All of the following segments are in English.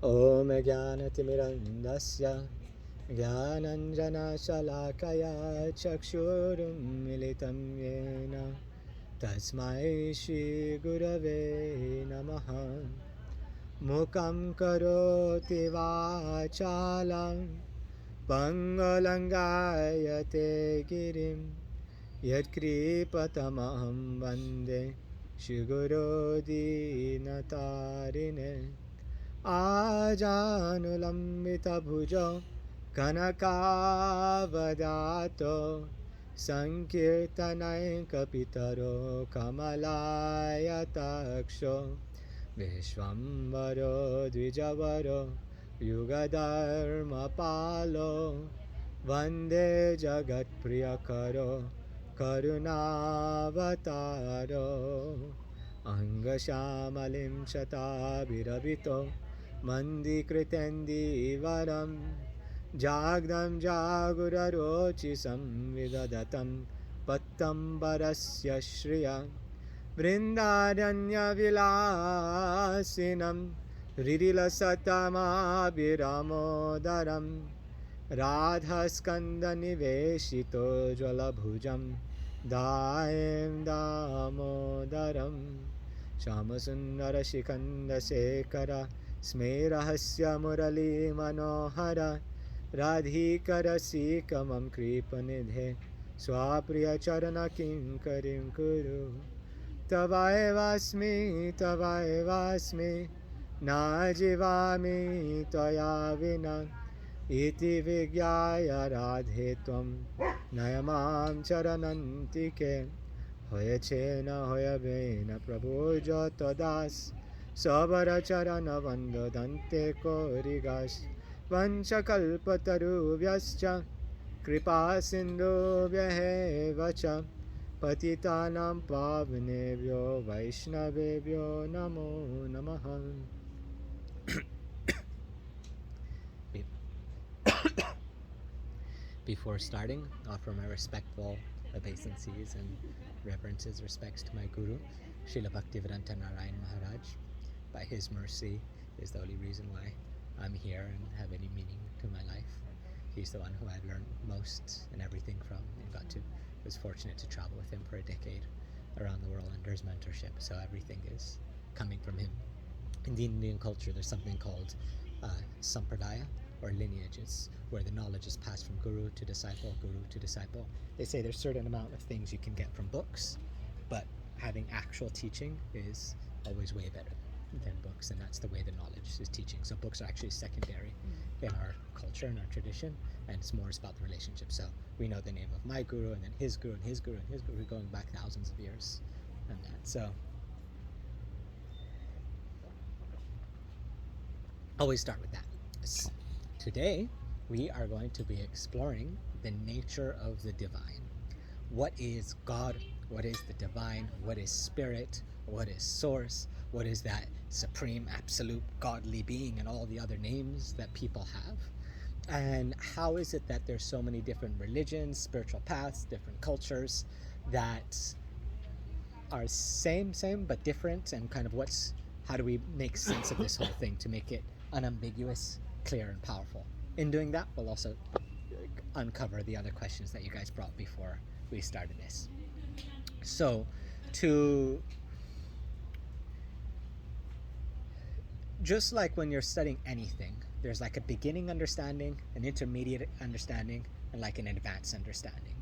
Om Jnanatimirandasya Jnananjana-shalakaya Chakshurum Militam Yena Tasmai Shri Gurave Namaha Mukam Karoti Vachalam Pangalangayate Girim Yadkripatamaham Vande Shiguro Dinatarine Ajanulambita bhujo Kanakavadato Sankirtanay kapitaro Kamalaya Vishwambaro Dvijavaro Yugadharma Palo Vande Jagat Priyakaro Karunavataro Angashamalim Shatabirabito Mandikritandi Varam Jagdam Jagurarochi Samvidadatam Pattam Parasya Shriya Vrindaranya Vilasinam Ridilasatamaabhiramodaram Radhaskanda Niveshito Jvalabhujam Daim Damodaram Shamasundara Shikanda Sekara Smerahasya Murali Manohara Radhikara Sikamam Kripanidhe Swapriya Charana Kinkarim Kuru Tavai vasmi, najivami toya vina, iti vigyaya radhe tvam, nayamam charanantike, hoya chena hoya vena prabhu jato das, sabara charana vando dante korigas, vanchakalpataru vyascha, kripa sindhu vyahevacha, Patitanam Pavnebhyo Vaishnavebhyo Namo Namaha. Before starting, offer my respectful obeisances and reverences, respects to my Guru, Srila Bhaktivedanta Narayan Maharaj. By his mercy is the only reason why I'm here and have any meaning to my life. He's the one who I've learned most and everything from and was fortunate to travel with him for a decade around the world under his mentorship. So everything is coming from him. In the Indian culture, there's something called sampradaya, or lineages, where the knowledge is passed from guru to disciple, guru to disciple. They say there's a certain amount of things you can get from books, but having actual teaching is always way better than books, and that's the way the knowledge is teaching. So books are actually secondary in our culture and our tradition, and it's more about the relationship. So we know the name of my guru, and then his guru, and his guru, and his guru, going back thousands of years, and that. So always start with that. Today we are going to be exploring the nature of the divine. What is God? What is the divine? What is spirit? What is source? What is that supreme, absolute, godly being, and all the other names that people have? And how is it that there's so many different religions, spiritual paths, different cultures that are same, but different, and kind of how do we make sense of this whole thing to make it unambiguous, clear, and powerful? In doing that, we'll also uncover the other questions that you guys brought before we started this. So, just like when you're studying anything, there's like a beginning understanding, an intermediate understanding, and like an advanced understanding.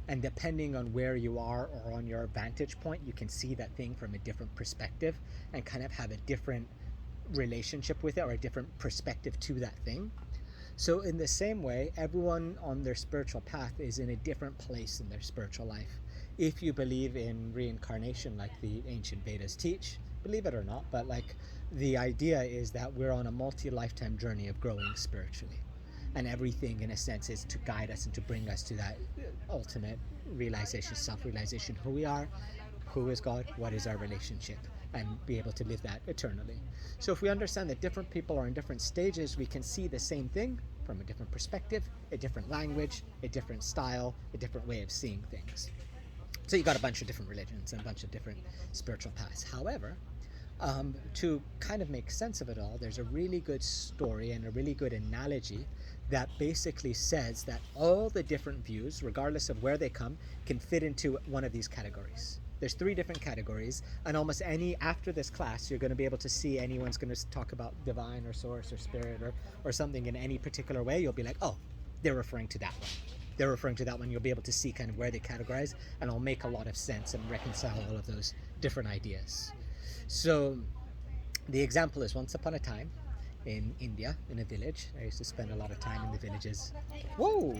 And depending on where you are or on your vantage point, you can see that thing from a different perspective and kind of have a different relationship with it, or a different perspective to that thing. So in the same way, everyone on their spiritual path is in a different place in their spiritual life. If you believe in reincarnation like the ancient Vedas teach, believe it or not, but like the idea is that we're on a multi-lifetime journey of growing spiritually. And everything, in a sense, is to guide us and to bring us to that ultimate realization, self-realization, who we are, who is God, what is our relationship, and be able to live that eternally. So if we understand that different people are in different stages, we can see the same thing from a different perspective, a different language, a different style, a different way of seeing things. So you got a bunch of different religions and a bunch of different spiritual paths. However, To kind of make sense of it all, there's a really good story and a really good analogy that basically says that all the different views, regardless of where they come, can fit into one of these categories. There's 3 different categories, and almost any, after this class, you're going to be able to see anyone's going to talk about divine or source or spirit or something in any particular way. You'll be like, oh, they're referring to that one. They're referring to that one. You'll be able to see kind of where they categorize, and it'll make a lot of sense and reconcile all of those different ideas. So the example is, once upon a time in India, in a village. I used to spend a lot of time in the villages. Whoa!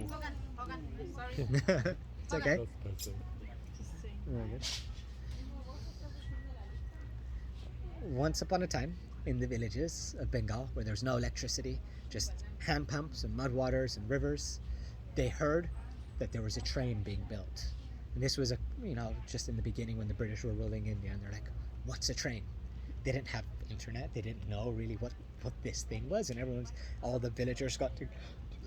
It's okay. Very good. Once upon a time in the villages of Bengal, where there's no electricity, just hand pumps and mud waters and rivers, they heard that there was a train being built. And this was just in the beginning when the British were ruling India, and they're like, what's a train? They didn't have internet. They didn't know really what this thing was, and all the villagers got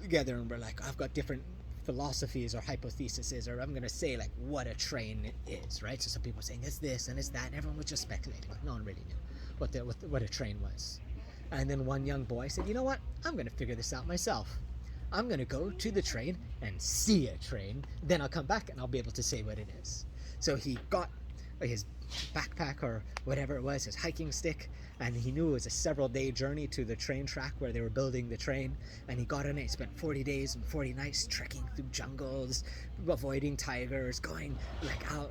together and were like, I've got different philosophies or hypotheses, or I'm going to say like what a train is, right? So some people were saying it's this and it's that, and everyone was just speculating. Like, no one really knew what a train was. And then one young boy said, you know what? I'm going to figure this out myself. I'm going to go to the train and see a train, then I'll come back and I'll be able to say what it is. So he got his backpack or whatever it was, his hiking stick, and he knew it was a several-day journey to the train track where they were building the train, and he got on it. He spent 40 days and 40 nights trekking through jungles, avoiding tigers, going like how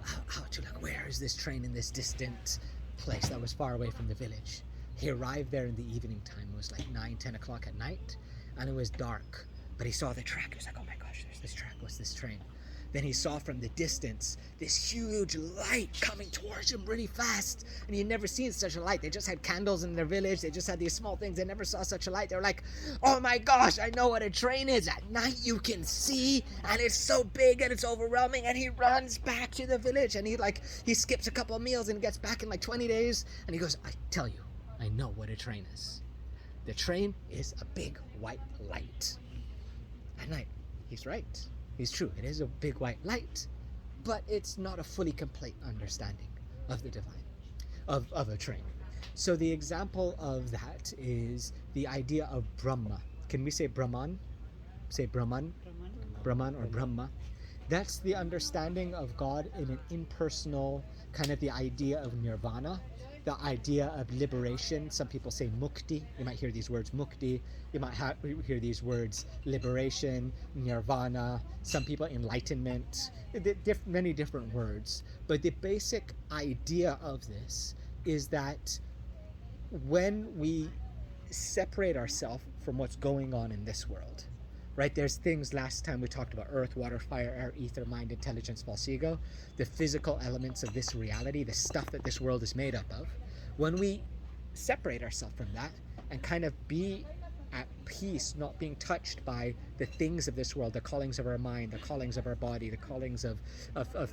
to like, where is this train in this distant place that was far away from the village. He arrived there in the evening time. It was like 9-10 o'clock at night, and it was dark, but he saw the track. He was like, oh my gosh, there's this track, what's this train? Then he saw from the distance this huge light coming towards him really fast. And he had never seen such a light. They just had candles in their village. They just had these small things. They never saw such a light. They were like, oh my gosh, I know what a train is. At night you can see, and it's so big and it's overwhelming. And he runs back to the village, and he skips a couple of meals and gets back in like 20 days. And he goes, I tell you, I know what a train is. The train is a big white light. At night, he's right. It's true, it is a big white light, but it's not a fully complete understanding of the divine, of a train. So the example of that is the idea of Brahma. Can we say Brahman? Say Brahman? Brahman or Brahma. That's the understanding of God in an impersonal, kind of the idea of nirvana, the idea of liberation. Some people say mukti. You might hear these words mukti. You might hear these words liberation, nirvana. Some people enlightenment. Many different words. But the basic idea of this is that when we separate ourselves from what's going on in this world, right? There's things, last time we talked about earth, water, fire, air, ether, mind, intelligence, false ego, the physical elements of this reality, the stuff that this world is made up of. When we separate ourselves from that and kind of be at peace, not being touched by the things of this world, the callings of our mind, the callings of our body, the callings of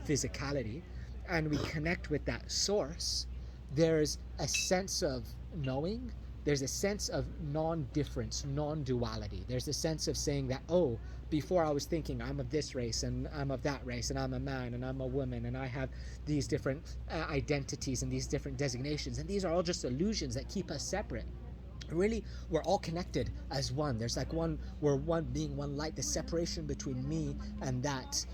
physicality, and we connect with that source, there's a sense of knowing. There's a sense of non-difference, non-duality. There's a sense of saying that, oh, before I was thinking I'm of this race and I'm of that race and I'm a man and I'm a woman and I have these different identities and these different designations, and these are all just illusions that keep us separate. Really, we're all connected as one. There's like we're one being, one light. The separation between me and that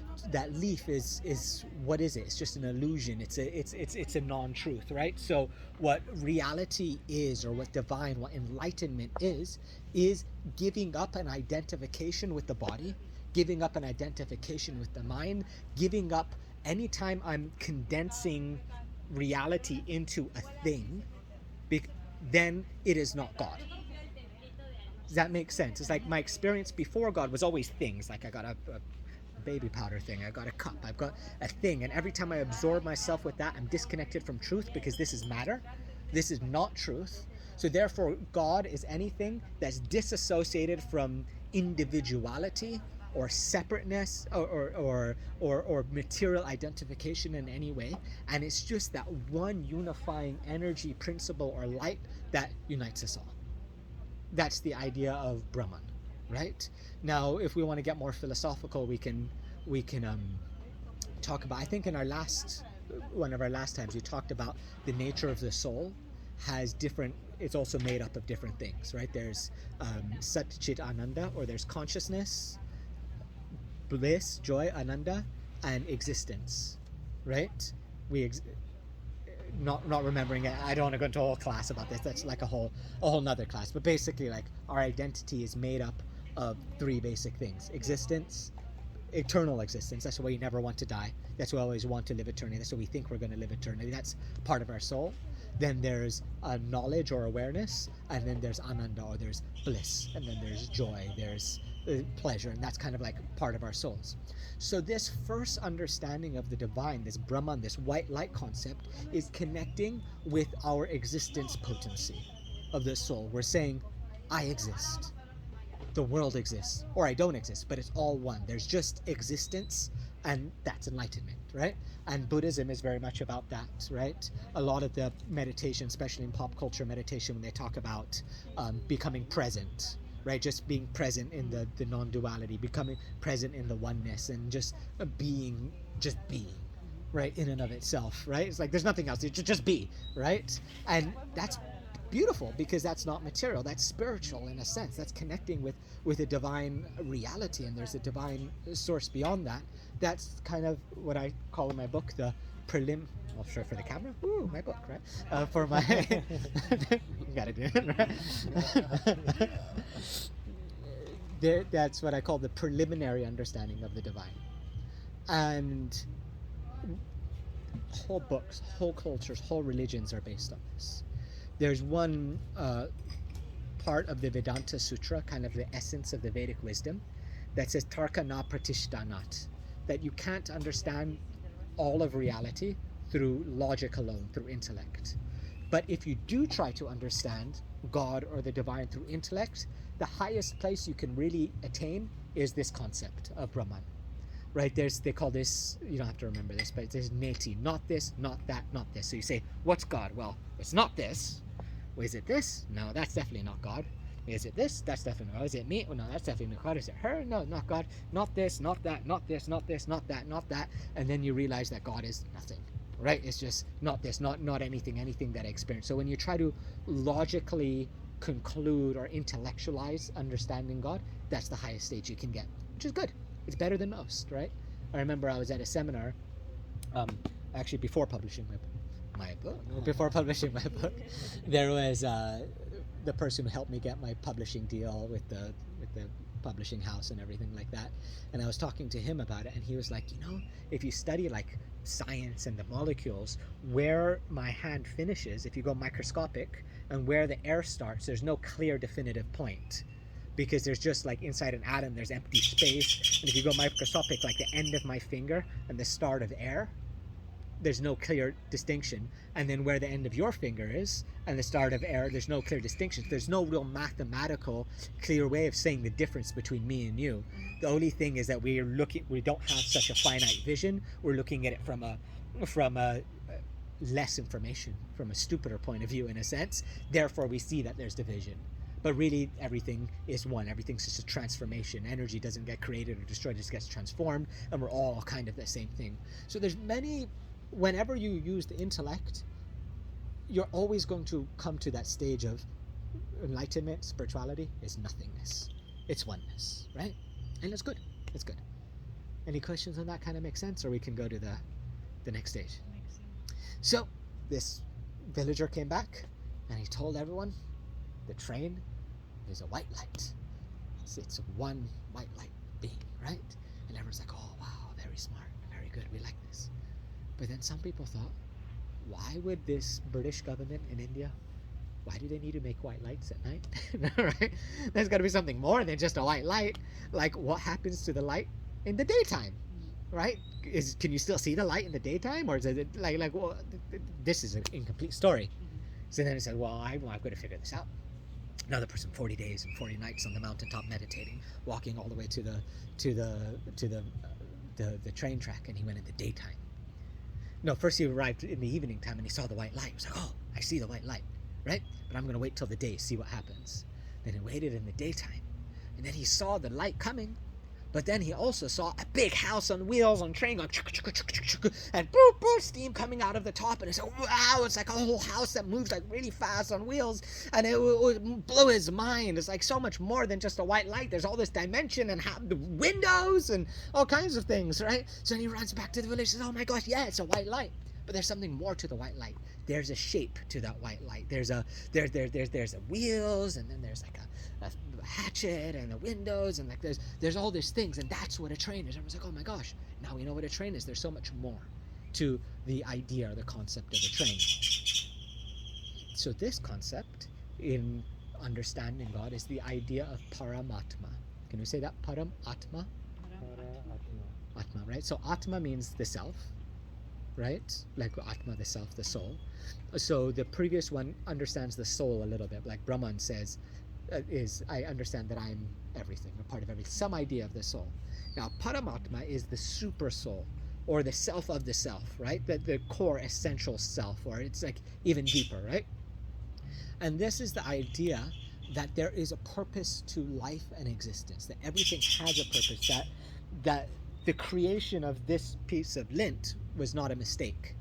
leaf is what is it? It's just an illusion. It's a non-truth, right? So what reality is, or what divine, what enlightenment is giving up an identification with the body, giving up an identification with the mind, giving up anytime I'm condensing reality into a thing, then it is not God. Does that make sense? It's like my experience before God was always things. Like I got a baby powder thing, I got a cup, I've got a thing, and every time I absorb myself with that, I'm disconnected from truth, because this is matter. This is not truth. So therefore, God is anything that's disassociated from individuality or separateness or material identification in any way, and it's just that one unifying energy, principle, or light that unites us all. That's the idea of Brahman, right? Now, if we want to get more philosophical, we can talk about, I think in one of our last times, we talked about the nature of the soul, has different, it's also made up of different things, right? There's Sat Chit Ananda, or there's consciousness, bliss, joy, Ananda, and existence, right? We not remembering it. I don't want to go into a whole class about this. That's like a whole nother class. But basically, like, our identity is made up of three basic things: existence, eternal existence. That's why we never want to die. That's why we always want to live eternally. That's why we think we're going to live eternally. That's part of our soul. Then there's knowledge or awareness, and then there's ananda, or there's bliss, and then there's joy, there's pleasure, and that's kind of like part of our souls. So this first understanding of the divine, this Brahman, this white light concept, is connecting with our existence potency of the soul. We're saying, I exist, the world exists, or I don't exist, but it's all one. There's just existence, and that's enlightenment, right? And Buddhism is very much about that, right? A lot of the meditation, especially in pop culture meditation, when they talk about becoming present, right? Just being present in the non-duality, becoming present in the oneness, and just being, right? In and of itself, right? It's like there's nothing else. Just be, right? And that's beautiful, because that's not material, that's spiritual in a sense. That's connecting with a divine reality, and there's a divine source beyond that. That's kind of what I call in my book the I'll show for the camera. Ooh, my book, right? For my you gotta do it, right? That's what I call the preliminary understanding of the divine. And whole books, whole cultures, whole religions are based on this. There's one part of the Vedanta Sutra, kind of the essence of the Vedic wisdom, that says Tarka na pratishtanat, that you can't understand all of reality through logic alone, through intellect. But if you do try to understand God or the divine through intellect, the highest place you can really attain is this concept of Brahman. Right, they call this, you don't have to remember this, but there's neti, not this, not that, not this. So you say, what's God? Well, it's not this. Well, is it this? No, that's definitely not God. Is it this? That's definitely not God. Is it me? Oh, no, that's definitely not God. Is it her? No, not God. Not this, not that, not this, not this, not that, not that. And then you realize that God is nothing, right? It's just not this, not anything that I experience. So when you try to logically conclude or intellectualize understanding God, that's the highest stage you can get, which is good. It's better than most, right? I remember I was at a seminar, actually before publishing my book, there was the person who helped me get my publishing deal with the publishing house and everything like that. And I was talking to him about it, and he was like, if you study like science and the molecules, where my hand finishes, if you go microscopic, and where the air starts, there's no clear definitive point. Because there's just like inside an atom, there's empty space. And if you go microscopic, like the end of my finger and the start of air, there's no clear distinction. And then where the end of your finger is and the start of air, there's no clear distinction. There's no real mathematical clear way of saying the difference between me and you. The only thing is that we don't have such a finite vision. We're looking at it from a less information, from a stupider point of view in a sense. Therefore we see that there's division. But really, everything is one. Everything's just a transformation. Energy doesn't get created or destroyed, it just gets transformed, and we're all kind of the same thing. So there's whenever you use the intellect, you're always going to come to that stage of enlightenment. Spirituality is nothingness. It's oneness, right? And it's good. It's good. Any questions on that? Kind of makes sense? Or we can go to the next stage. So this villager came back, and he told everyone, the train is a white light. It's one white light being, right? And everyone's like, oh wow, very smart, very good, we like this. But then some people thought, why would this British government in India, why do they need to make white lights at night? Right? There's got to be something more than just a white light. Like, what happens to the light in the daytime, right? Can you still see the light in the daytime, or is it like well, this is an incomplete story. So then I said, well, I'm going to figure this out. Another person, 40 days and 40 nights on the mountaintop meditating, walking all the way to the train track, and he went in the daytime. No, first he arrived in the evening time and he saw the white light. He was like, oh, I see the white light, right? But I'm going to wait till the day, see what happens. Then he waited in the daytime, and then he saw the light coming, But then he also saw a big house on wheels on train going and boop, boop, steam coming out of the top. And he said, wow, it's like a whole house that moves like really fast on wheels. And it blew his mind. It's like so much more than just a white light. There's all this dimension and the windows and all kinds of things, right? So then he runs back to the village and says, oh my gosh, yeah, it's a white light. But there's something more to the white light. There's a shape to that white light. There's a wheels, and then there's like a hatchet and the windows, and like there's all these things, and that's what a train is. Everyone's like, oh my gosh, now we know what a train is. There's so much more to the idea or the concept of a train. So this concept in understanding God is the idea of Paramatma. Can we say that? Paramatma? Atma, right? So Atma means the self, right? Like Atma, the self, the soul. So the previous one understands the soul a little bit. Like Brahman says, I understand that I'm everything, a part of everything. Some idea of the soul. Now, Paramatma is the super soul, or the self of the self, right? The core essential self, or it's like even deeper, right? And this is the idea that there is a purpose to life and existence, that everything has a purpose, that the creation of this piece of lint was not a mistake.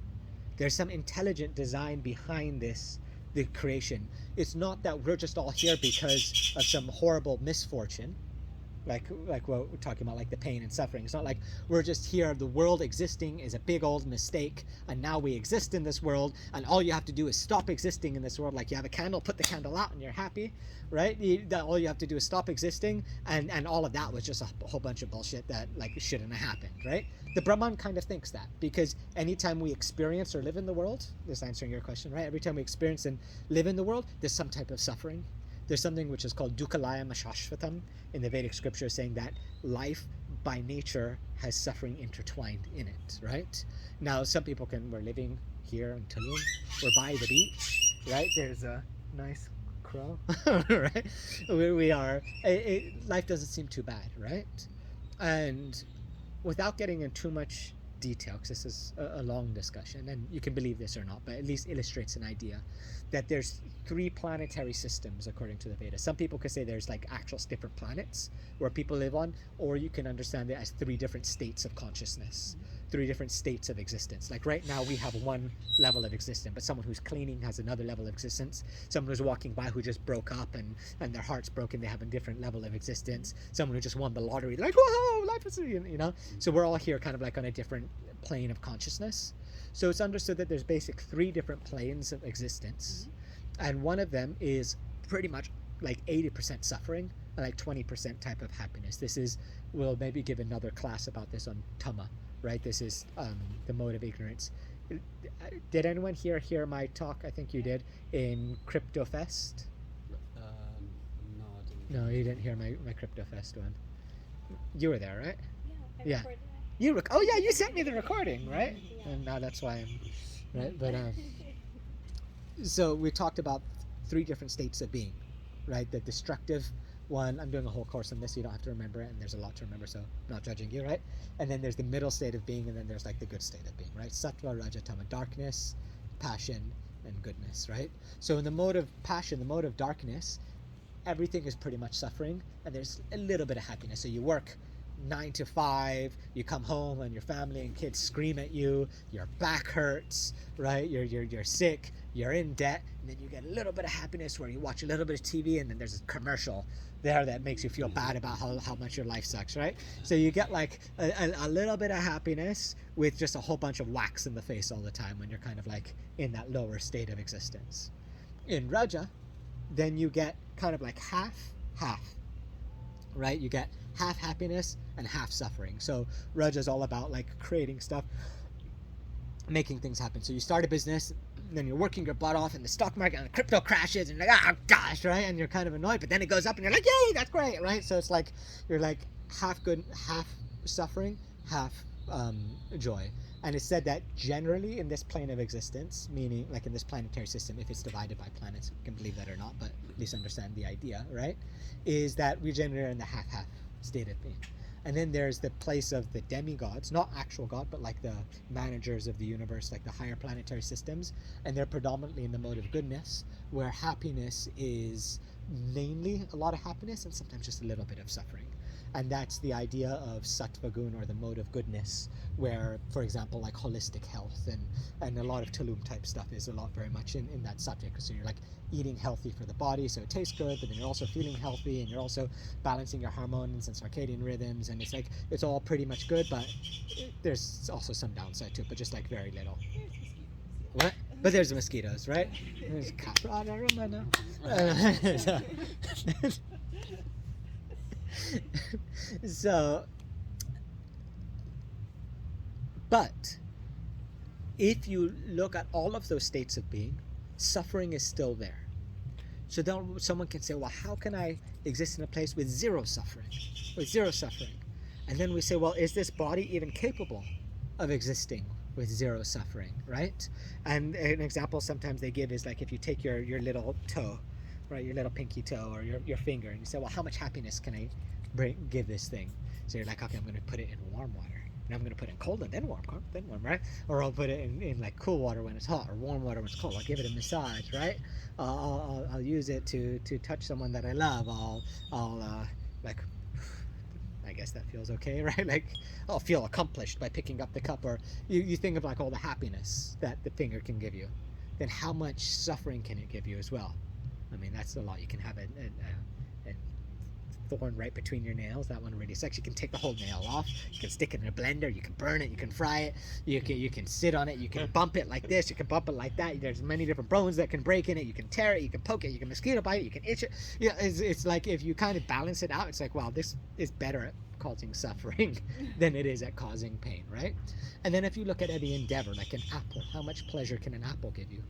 There's some intelligent design behind the creation. It's not that we're just all here because of some horrible misfortune, like what we're talking about, like the pain and suffering. It's not like we're just here, the world existing is a big old mistake, and now we exist in this world, and all you have to do is stop existing in this world. Like you have a candle, put the candle out and you're happy, right? All you have to do is stop existing, and all of that was just a whole bunch of bullshit that like shouldn't have happened, right? The Brahman kind of thinks that, because anytime we experience or live in the world, this is answering your question, right? Every time we experience and live in the world, there's some type of suffering. There's something which is called Dukkalayam Ashashvatam in the Vedic scripture, saying that life by nature has suffering intertwined in it, right? Now, some people we're living here in Tulum, we're by the beach, right? There's a nice crow, right? We are, life doesn't seem too bad, right? And without getting into too much detail, because this is a long discussion, and you can believe this or not, but at least illustrates an idea that there's 3 planetary systems according to the Vedas. Some people could say there's like actual different planets where people live on, or you can understand it as 3 different states of consciousness, 3 different states of existence. Like right now we have one level of existence, but someone who's cleaning has another level of existence. Someone who's walking by who just broke up and their heart's broken, they have a different level of existence. Someone who just won the lottery, like, whoa, life is, you know? So we're all here kind of like on a different plane of consciousness. So it's understood that there's basic 3 different planes of existence, and one of them is pretty much like 80% suffering and like 20% type of happiness. We'll maybe give another class about this on Tama, right? This is the mode of ignorance. Did anyone here hear my talk? I think you did, in CryptoFest. No, you didn't hear my CryptoFest one. You were there, right? Yeah, I recorded it. Oh yeah, you sent me the recording, right? Yeah. And now that's why I'm right. But so we talked about 3 different states of being, right? The destructive one. I'm doing a whole course on this, so you don't have to remember it, and there's a lot to remember, so I'm not judging you, right? And then there's the middle state of being, and then there's like the good state of being, right? Sattva, Raja, Tama, darkness, passion, and goodness, right? So in the mode of passion, the mode of darkness, everything is pretty much suffering, and there's a little bit of happiness. So you work 9 to 5, you come home and your family and kids scream at you, your back hurts, right? You're sick, you're in debt, and then you get a little bit of happiness where you watch a little bit of TV, and then there's a commercial there that makes you feel bad about how much your life sucks, right? So you get like a little bit of happiness with just a whole bunch of whacks in the face all the time when you're kind of like in that lower state of existence. In Raja, then you get kind of like half, right? You get half happiness and half suffering. So Raja is all about like creating stuff, making things happen. So you start a business, and then you're working your butt off in the stock market, and the crypto crashes, and you're like, oh gosh, right? And you're kind of annoyed, but then it goes up and you're like, yay, that's great, right? So it's like you're like half good, half suffering, half joy. And it's said that generally in this plane of existence, meaning like in this planetary system, if it's divided by planets, you can believe that or not, but at least understand the idea, right? Is that we generally are in the half state of being. And then there's the place of the demigods, not actual God, but like the managers of the universe, like the higher planetary systems, and they're predominantly in the mode of goodness, where happiness is mainly a lot of happiness and sometimes just a little bit of suffering. And that's the idea of sattva gun, or the mode of goodness, where, for example, like holistic health and a lot of Tulum type stuff is a lot very much in that subject. So you're like eating healthy for the body, so it tastes good, but then you're also feeling healthy, and you're also balancing your hormones and circadian rhythms, and it's like, it's all pretty much good, but there's also some downside to it, but just like very little. What? But there's the mosquitoes, right? There's so, but if you look at all of those states of being, suffering is still there. So then someone can say, well, how can I exist in a place with zero suffering? With zero suffering. And then we say, well, is this body even capable of existing with zero suffering, right? And an example sometimes they give is like, if you take your little toe, right, your little pinky toe or your finger, and you say, well, how much happiness can I give this thing? So you're like, okay, I'm going to put it in warm water, and I'm going to put it in cold, and then warm, right? Or I'll put it in like cool water when it's hot, or warm water when it's cold. I'll give it a massage, right? I'll use it to touch someone that I love. I'll like, I guess that feels okay, right? Like, I'll feel accomplished by picking up the cup. Or you think of like all the happiness that the finger can give you. Then how much suffering can it give you as well? I mean, that's a lot. You can have a thorn right between your nails. That one really sucks. You can take the whole nail off. You can stick it in a blender. You can burn it. You can fry it. You can sit on it. You can bump it like this. You can bump it like that. There's many different bones that can break in it. You can tear it. You can poke it. You can mosquito bite it. You can itch it. Yeah, it's like, if you kind of balance it out, it's like, wow, this is better at causing suffering than it is at causing pain, right? And then if you look at the endeavor, like an apple, how much pleasure can an apple give you?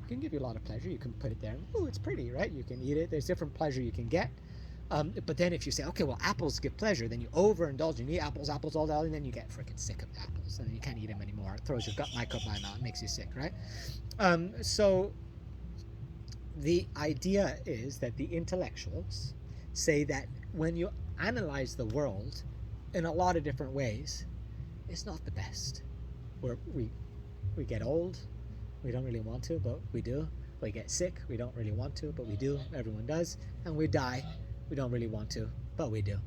It can give you a lot of pleasure. You can put it there. Ooh, it's pretty, right? You can eat it. There's different pleasure you can get. But then if you say, okay, well, apples give pleasure, then you overindulge and eat apples all day, and then you get freaking sick of apples, and then you can't eat them anymore. It throws your gut microbiome out, makes you sick, right? So the idea is that the intellectuals say that when you analyze the world in a lot of different ways, it's not the best. We get old, we don't really want to, but we do. We get sick, we don't really want to, but we do. Everyone does. And we die, we don't really want to, but we do.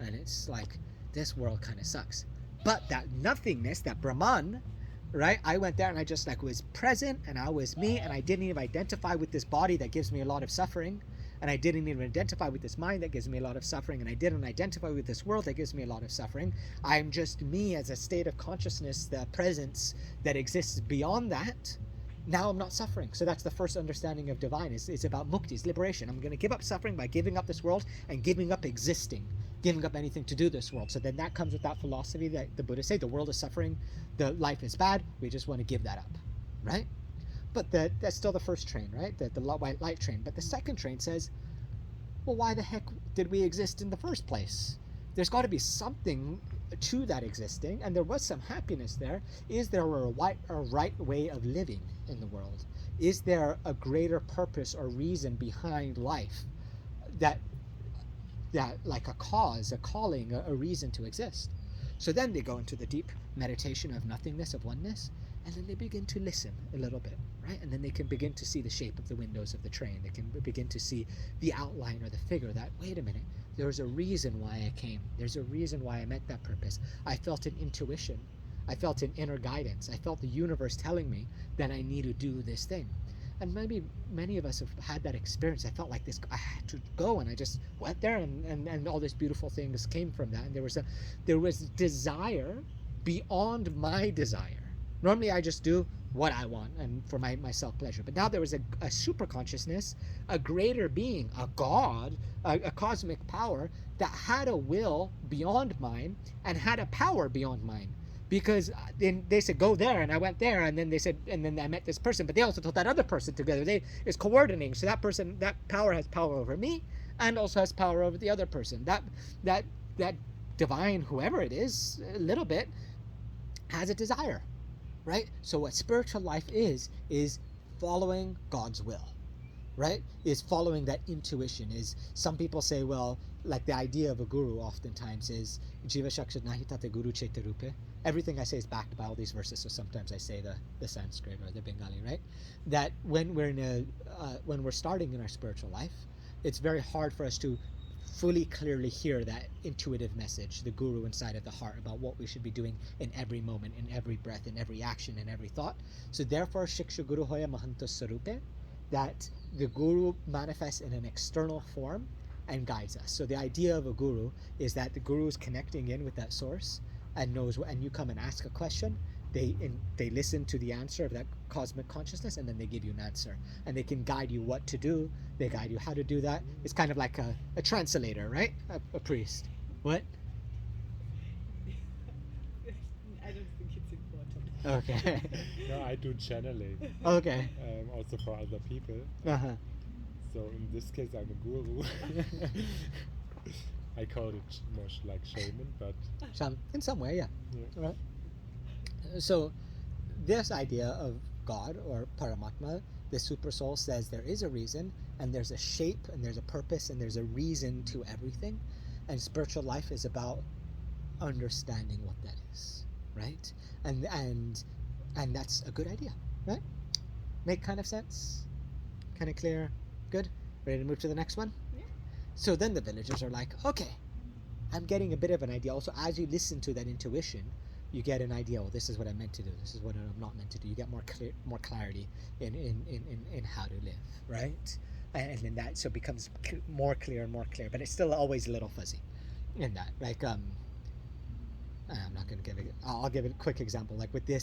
And it's like, this world kind of sucks. But that nothingness, that Brahman, right? I went there and I just like was present, and I was me, and I didn't even identify with this body that gives me a lot of suffering. And I didn't even identify with this mind that gives me a lot of suffering. And I didn't identify with this world that gives me a lot of suffering. I'm just me as a state of consciousness, the presence that exists beyond that. Now I'm not suffering. So that's the first understanding of divine. It's about mukti, it's liberation. I'm going to give up suffering by giving up this world and giving up existing, giving up anything to do this world. So then that comes with that philosophy that the Buddha said, the world is suffering, the life is bad, we just want to give that up, right? But that's still the first train, right? The white light train. But the second train says, well, why the heck did we exist in the first place? There's got to be something to that existing, and there was some happiness there. Is there a right way of living in the world? Is there a greater purpose or reason behind life that like a cause, a calling, a reason to exist? So then they go into the deep meditation of nothingness, of oneness, and then they begin to listen a little bit, right? And then they can begin to see the shape of the windows of the train. They can begin to see the outline or the figure that, wait a minute, there's a reason why I came. There's a reason why I met that purpose. I felt an intuition. I felt an inner guidance. I felt the universe telling me that I need to do this thing. And maybe many of us have had that experience. I felt like this, I had to go, and I just went there, and all these beautiful things came from that. And there was desire beyond my desire. Normally I just do what I want and for my self-pleasure. But now there was a super consciousness, a greater being, a God, a cosmic power that had a will beyond mine and had a power beyond mine. Because then they said, go there, and I went there, and then they said, and then I met this person, but they also told that other person together. It's coordinating. So that person, that power has power over me and also has power over the other person. That divine, whoever it is, a little bit, has a desire. Right? So what spiritual life is following God's will, right? Is following that intuition. Is, some people say, well, like the idea of a guru oftentimes is Jiva Shakshad Nahitate Guru Chetarupe. Everything I say is backed by all these verses, so sometimes I say the Sanskrit or the Bengali, right? That when we're starting in our spiritual life, it's very hard for us to fully clearly hear that intuitive message, the guru inside of the heart, about what we should be doing in every moment, in every breath, in every action, in every thought. So therefore, Shiksha Guru Hoya Mahanto Sarupe, that the guru manifests in an external form and guides us. So the idea of a guru is that the guru is connecting in with that source and knows what, and you come and ask a question, they listen to the answer of that cosmic consciousness, and then they give you an answer, and they can guide you what to do, they guide you how to do that. It's kind of like a translator, right? A priest. What? I don't think it's important. Okay. No, I do channeling. Okay. Also for other people. Uh-huh. So in this case, I'm a guru. I call it more like shaman, but In some way, yeah. yeah. Right. So this idea of God or Paramatma, the super soul, says there is a reason, and there's a shape, and there's a purpose, and there's a reason to everything. And spiritual life is about understanding what that is, right? And that's a good idea, right? Make kind of sense? Kind of clear? Good? Ready to move to the next one? Yeah. So then the villagers are like, okay, I'm getting a bit of an idea. Also, as you listen to that intuition, you get an idea, well, this is what I'm meant to do, this is what I'm not meant to do. You get more clarity in how to live, right? And then that so becomes more clear and more clear, but it's still always a little fuzzy in that. Like, I'm not going to give it, I'll give it a quick example. Like with the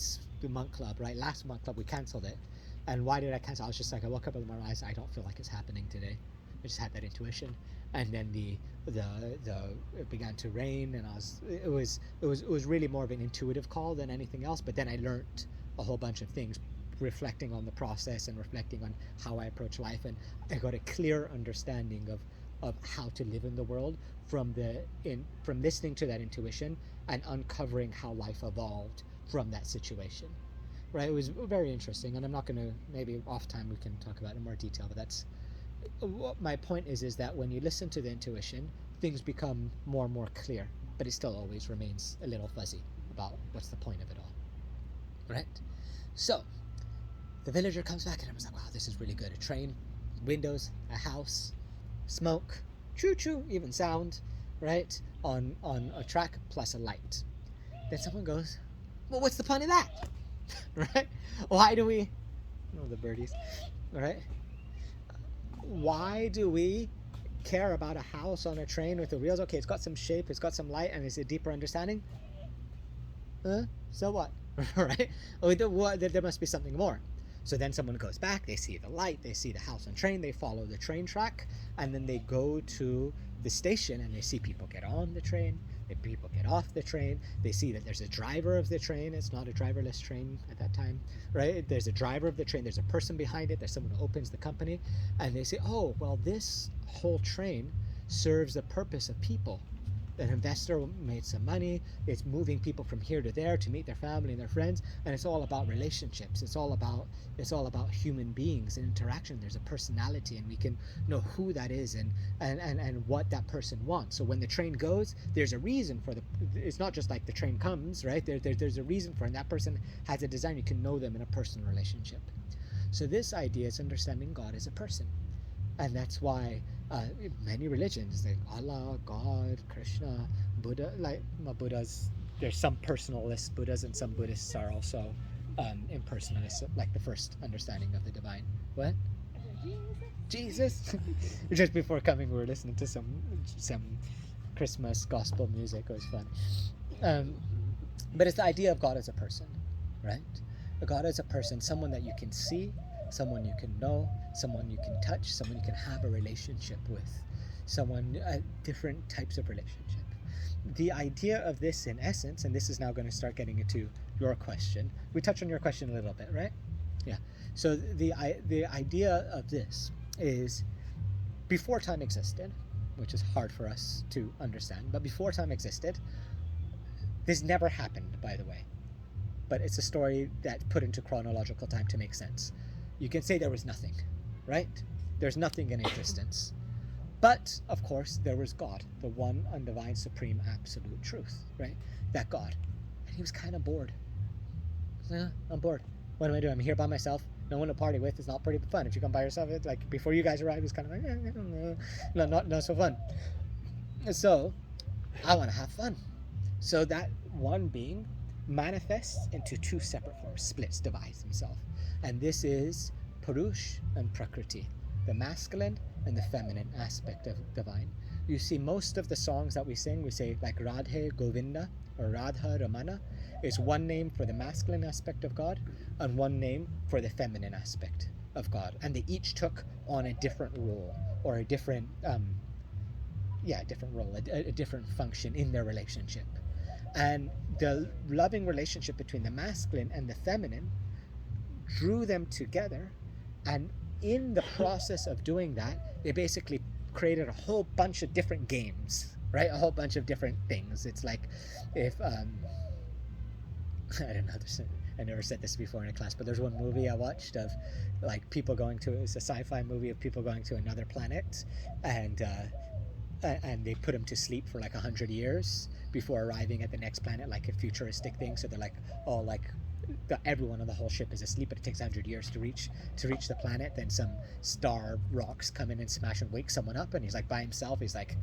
monk club, right? Last monk club, we cancelled it. And why did I cancel? I was just like, I woke up in the morning, I don't feel like it's happening today. I just had that intuition. And then it began to rain, and it was really more of an intuitive call than anything else. But then I learned a whole bunch of things, reflecting on the process and reflecting on how I approach life, and I got a clear understanding of how to live in the world from listening to that intuition and uncovering how life evolved from that situation. Right? It was very interesting, and I'm not going to, maybe off time we can talk about it in more detail, but that's what my point is that when you listen to the intuition, things become more and more clear, but it still always remains a little fuzzy about what's the point of it all. Right? So the villager comes back, and I was like, wow, this is really good. A train, windows, a house, smoke, choo-choo, even sound, right? On a track plus a light. Then someone goes, well, what's the point of that? Right? Why do we, the birdies, right? Why do we care about a house on a train with the wheels? Okay, it's got some shape, it's got some light, and it's a deeper understanding. So what? Right? There must be something more. So then someone goes back, they see the light, they see the house on train, they follow the train track, and then they go to the station and they see people get on the train, people get off the train, they see that there's a driver of the train, it's not a driverless train at that time, right? There's a driver of the train, there's a person behind it, there's someone who opens the company, and they say, oh, well, this whole train serves the purpose of people. An investor made some money, it's moving people from here to there to meet their family and their friends, and it's all about relationships, it's all about human beings and interaction. There's a personality, and we can know who that is and what that person wants. So when the train goes, there's a reason for it's not just like the train comes, right? There's a reason for it, and that person has a design. You can know them in a personal relationship. So this idea is understanding God as a person. And that's why many religions, like Allah, God, Krishna, Buddha, like Buddhas, there's some personalist Buddhas, and some Buddhists are also impersonalists, like the first understanding of the divine. What? Jesus! Just before coming, we were listening to some Christmas gospel music. It was fun. But it's the idea of God as a person, right? God as a person, someone that you can see, someone you can know, someone you can touch, someone you can have a relationship with, different types of relationship. The idea of this, in essence, and this is now going to start getting into your question. We touched on your question a little bit, right? Yeah. So the idea of this is, before time existed, which is hard for us to understand, but before time existed, this never happened, by the way. But it's a story that's put into chronological time to make sense. You can say there was nothing, right? There's nothing in existence. But, of course, there was God, the one undivine, supreme, absolute truth, right? That God. And he was kind of bored. I'm bored. What am I doing? I'm here by myself. No one to party with. It's not pretty fun. If you come by yourself, it's like before you guys arrive, it's kind of like not so fun. So I want to have fun. So that one being manifests into two separate forms, splits, divides himself. And this is Purush and Prakriti, the masculine and the feminine aspect of divine. You see, most of the songs that we sing, we say like Radhe Govinda or Radha Ramana, is one name for the masculine aspect of God and one name for the feminine aspect of God. And they each took on a different role or a different, different role, a different function in their relationship. And the loving relationship between the masculine and the feminine drew them together, and in the process of doing that, they basically created a whole bunch of different games, right? A whole bunch of different things. It's like if I don't know, I never said this before in a class, but there's one movie I watched of like people going to, it's a sci-fi movie of people going to another planet, and they put them to sleep for like 100 years before arriving at the next planet, like a futuristic thing. So they're like all like everyone on the whole ship is asleep, but it takes 100 years to reach the planet. Then some star rocks come in and smash and wake someone up, and he's like by himself. He's like,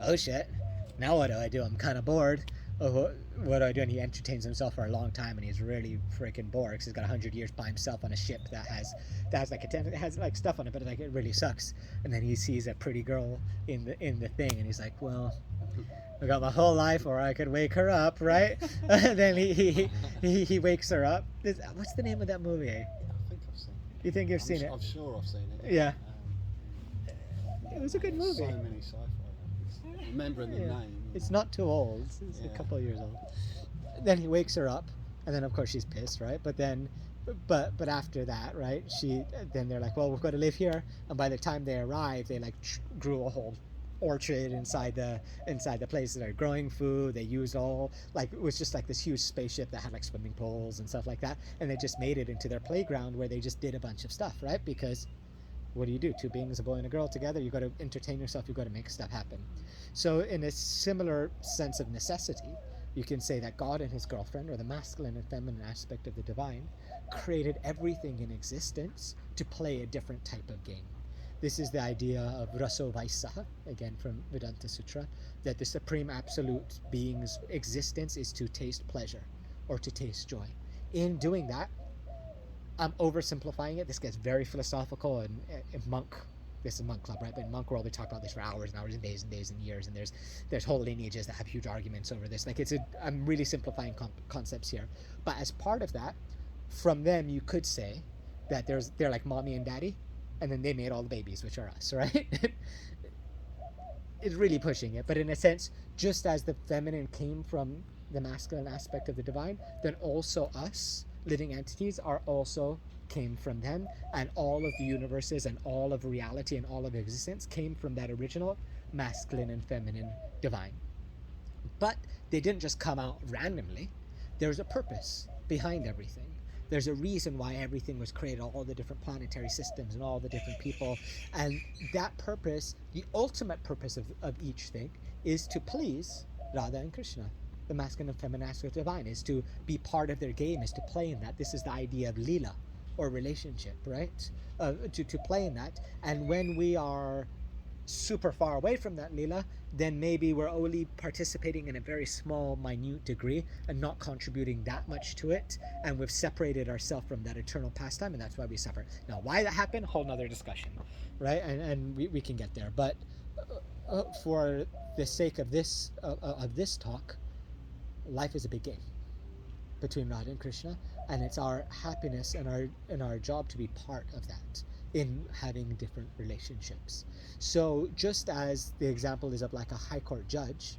oh shit, now what do? I'm kind of bored. Oh, what do? And he entertains himself for a long time, and he's really freaking bored because he's got 100 years by himself on a ship that has like stuff on it, but like it really sucks. And then he sees a pretty girl in the thing, and he's like, well, I got my whole life, or I could wake her up, right? And then he wakes her up. What's the name of that movie? I think I've seen it. You think you've seen it? I'm sure I've seen it. Yeah. It was a good movie. So many sci-fi movies. Remembering the name. It's not too old. It's a couple of years old. Then he wakes her up, and then of course she's pissed, right? But then, but after that, right? Then they're like, well, we've got to live here. And by the time they arrive, they like grew a whole orchard inside the place. They're growing food. They used all, like, it was just like this huge spaceship that had like swimming pools and stuff like that, and they just made it into their playground where they just did a bunch of stuff, right? Because what do? Two beings, a boy and a girl together, you got to entertain yourself, you got to make stuff happen. So in a similar sense of necessity, you can say that God and his girlfriend, or the masculine and feminine aspect of the divine, created everything in existence to play a different type of game. This is the idea of Raso Vaisaha, again from Vedanta Sutra, that the supreme absolute being's existence is to taste pleasure or to taste joy. In doing that, I'm oversimplifying it. This gets very philosophical, and monk, this is monk club, right? But in monk world, they talk about this for hours and hours and days and years, and there's whole lineages that have huge arguments over this. Like I'm really simplifying concepts here. But as part of that, from them, you could say that they're like mommy and daddy, and then they made all the babies, which are us, right? It's really pushing it. But in a sense, just as the feminine came from the masculine aspect of the divine, then also us, living entities, are also came from them, and all of the universes and all of reality and all of existence came from that original masculine and feminine divine. But they didn't just come out randomly. There's a purpose behind everything. There's a reason why everything was created, all the different planetary systems and all the different people. And that purpose, the ultimate purpose of each thing, is to please Radha and Krishna. The masculine and feminine aspect of divine is to be part of their game, is to play in that. This is the idea of lila, or relationship, right? To play in that. And when we are super far away from that lila, then maybe we're only participating in a very small, minute degree and not contributing that much to it, and we've separated ourselves from that eternal pastime, and that's why we suffer. Now, why that happened, whole nother discussion, right? And we can get there, but for the sake of this talk, life is a big game between Radha and Krishna, and it's our happiness and our job to be part of that in having different relationships. So just as the example is of like a high court judge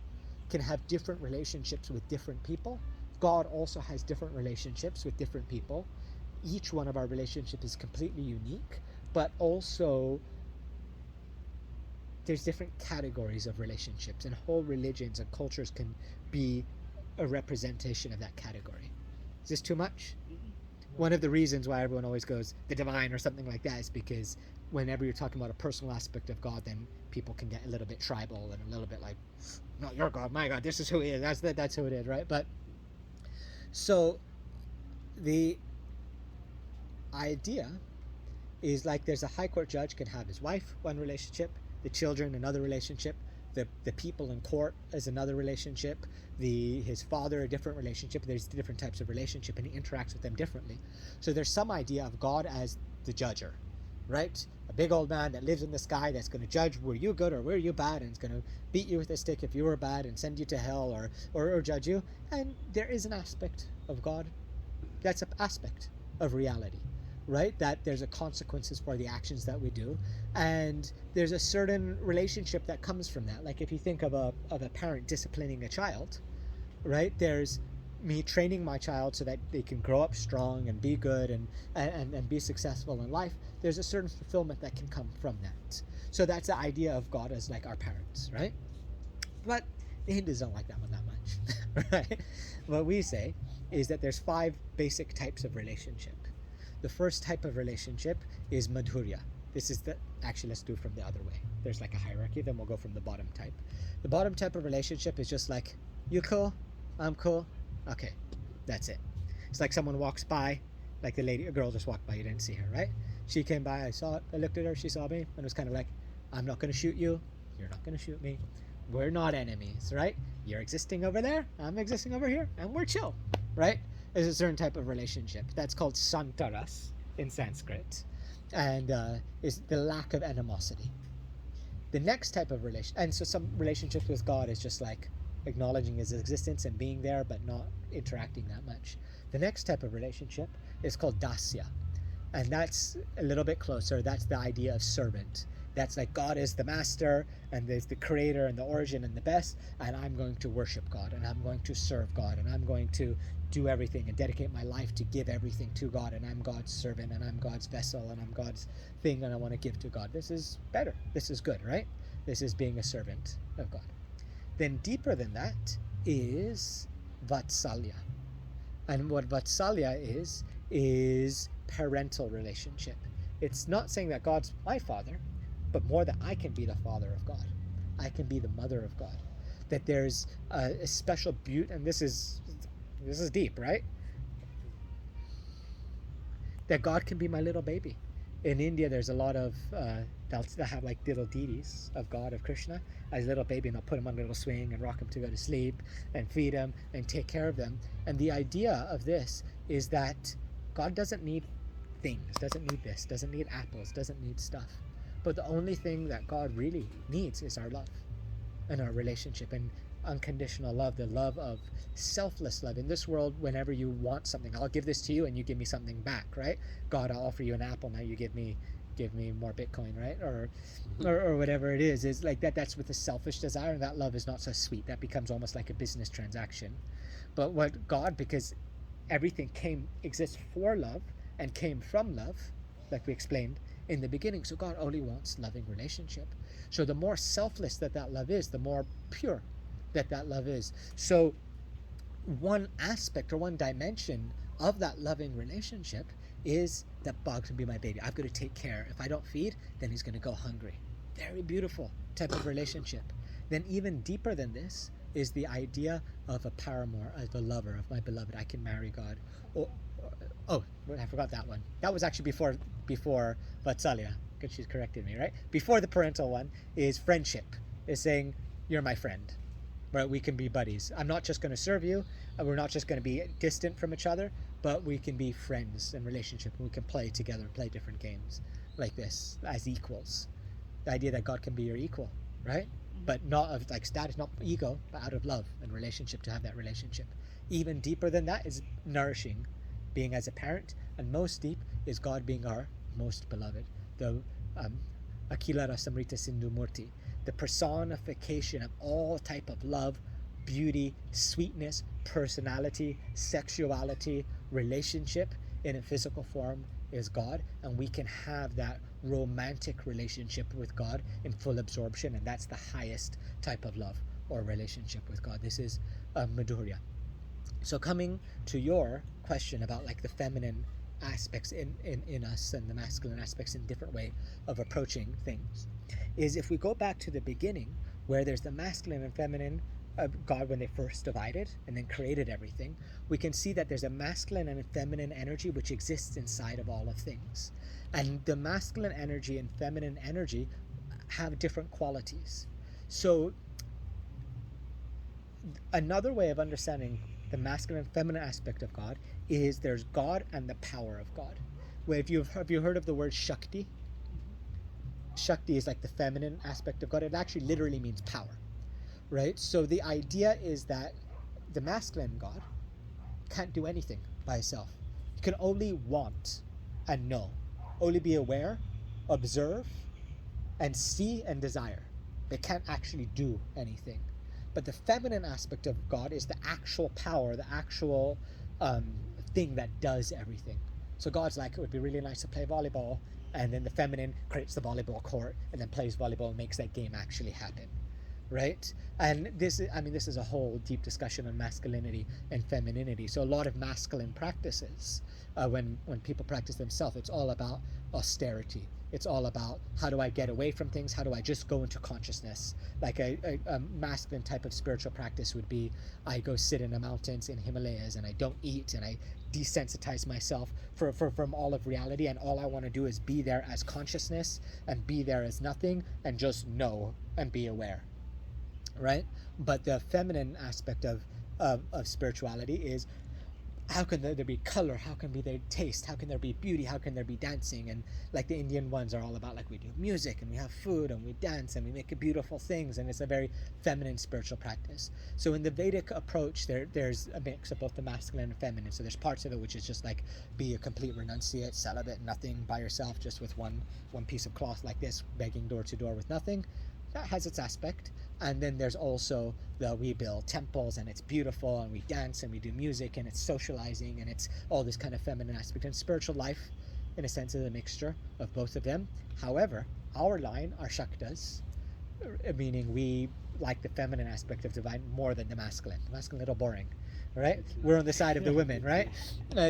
can have different relationships with different people, God also has different relationships with different people. Each one of our relationships is completely unique, but also there's different categories of relationships, and whole religions and cultures can be a representation of that category. Is this too much? One of the reasons why everyone always goes the divine or something like that is because whenever you're talking about a personal aspect of God, then people can get a little bit tribal and a little bit like, not your God, my God, this is who he is, that's who it is, right? But so the idea is like there's a high court judge can have his wife one relationship, the children another relationship, the people in court is another relationship, his father a different relationship. There's different types of relationship, and he interacts with them differently. So there's some idea of God as the judger, right? A big old man that lives in the sky that's going to judge were you good or were you bad, and is going to beat you with a stick if you were bad and send you to hell or judge you. And there is an aspect of God that's an aspect of reality, right? That there's a consequences for the actions that we do, and there's a certain relationship that comes from that. Like if you think of a parent disciplining a child, right? There's me training my child so that they can grow up strong and be good and be successful in life. There's a certain fulfillment that can come from that. So that's the idea of God as like our parents, right? But the Hindus don't like that one that much, right? What we say is that there's 5 basic types of relationship. The first type of relationship is madhurya. This is actually let's do from the other way. There's like a hierarchy, then we'll go from the bottom type. The bottom type of relationship is just like, you cool, I'm cool, okay, that's it. It's like someone walks by, like a girl just walked by, you didn't see her, right? She came by, I saw it, I looked at her, she saw me, and it was kind of like, I'm not going to shoot you, you're not going to shoot me, we're not enemies, right? You're existing over there, I'm existing over here, and we're chill, right? There's a certain type of relationship. That's called santaras in Sanskrit, and is the lack of animosity. The next type of relation, and so some relationships with God is just like acknowledging his existence and being there, but not interacting that much. The next type of relationship is called dasya, and that's a little bit closer. That's the idea of servant. That's like God is the master and there's the creator and the origin and the best, and I'm going to worship God and I'm going to serve God and I'm going to do everything and dedicate my life to give everything to God, and I'm God's servant and I'm God's vessel and I'm God's thing and I want to give to God. This is better. This is good, right? This is being a servant of God. Then deeper than that is Vatsalya. And what Vatsalya is parental relationship. It's not saying that God's my father, but more that I can be the father of God. I can be the mother of God. That there's a special beauty, and this is deep, right? That God can be my little baby. In India, there's a lot of they'll have like little deities of God, of Krishna, as a little baby, and they'll put him on a little swing and rock him to go to sleep and feed him and take care of them. And the idea of this is that God doesn't need things, doesn't need this, doesn't need apples, doesn't need stuff. But the only thing that God really needs is our love and our relationship and unconditional love, the love of selfless love. In this world, whenever you want something, I'll give this to you and you give me something back, right? God, I'll offer you an apple, now you give me more Bitcoin, right? Or whatever it is like that. That's with a selfish desire, and that love is not so sweet. That becomes almost like a business transaction. But what God, because everything exists for love and came from love, like we explained in the beginning, so God only wants loving relationship. So the more selfless that love is, the more pure that love is. So one aspect or one dimension of that loving relationship is that Bog's gonna be my baby. I've got to take care. If I don't feed, then he's gonna go hungry. Very beautiful type of relationship. Then even deeper than this is the idea of a paramour, of a lover, of my beloved. I can marry God. Oh, I forgot that one. That was actually before Vatsalya, because she's corrected me, right? Before the parental one is friendship, is saying, you're my friend, right? We can be buddies. I'm not just going to serve you, and we're not just going to be distant from each other, but we can be friends in relationship, and we can play together, play different games like this as equals. The idea that God can be your equal, right? But not of like status, not ego, but out of love and relationship, to have that relationship. Even deeper than that is nourishing, being as a parent, and most deep is God being our most beloved, the Akila Rasamrita Sindhu Murti, the personification of all type of love, beauty, sweetness, personality, sexuality, relationship in a physical form is God, and we can have that romantic relationship with God in full absorption, and that's the highest type of love or relationship with God. This is Madhurya. So coming to your question about like the feminine aspects in us and the masculine aspects in different way of approaching things, is if we go back to the beginning where there's the masculine and feminine God when they first divided and then created everything, we can see that there's a masculine and a feminine energy which exists inside of all of things. And the masculine energy and feminine energy have different qualities. So another way of understanding the masculine and feminine aspect of God is there's God and the power of God. Where have you heard of the word Shakti? Shakti is like the feminine aspect of God. It actually literally means power, right? So the idea is that the masculine God can't do anything by itself. He can only want and know, only be aware, observe, and see and desire. They can't actually do anything. But the feminine aspect of God is the actual power, the actual thing that does everything. So God's like, it would be really nice to play volleyball, and then the feminine creates the volleyball court and then plays volleyball and makes that game actually happen, right? And this is a whole deep discussion on masculinity and femininity. So a lot of masculine practices, when people practice themselves, it's all about austerity. It's all about, how do I get away from things? How do I just go into consciousness? Like a masculine type of spiritual practice would be, I go sit in the mountains in Himalayas and I don't eat and I desensitize myself from all of reality, and all I want to do is be there as consciousness and be there as nothing and just know and be aware, right? But the feminine aspect of spirituality is, how can there be color? How can there be taste? How can there be beauty? How can there be dancing? And like the Indian ones are all about, like, we do music and we have food and we dance and we make beautiful things, and it's a very feminine spiritual practice. So in the Vedic approach, there's a mix of both the masculine and feminine. So there's parts of it which is just like, be a complete renunciate, celibate, nothing by yourself, just with one piece of cloth like this, begging door to door with nothing. That has its aspect. And then there's also we build temples and it's beautiful and we dance and we do music and it's socializing and it's all this kind of feminine aspect. And spiritual life, in a sense, is a mixture of both of them. However, our line, our Shaktas, meaning we like the feminine aspect of divine more than the masculine. The masculine, a little boring, right? We're on the side of the women, right?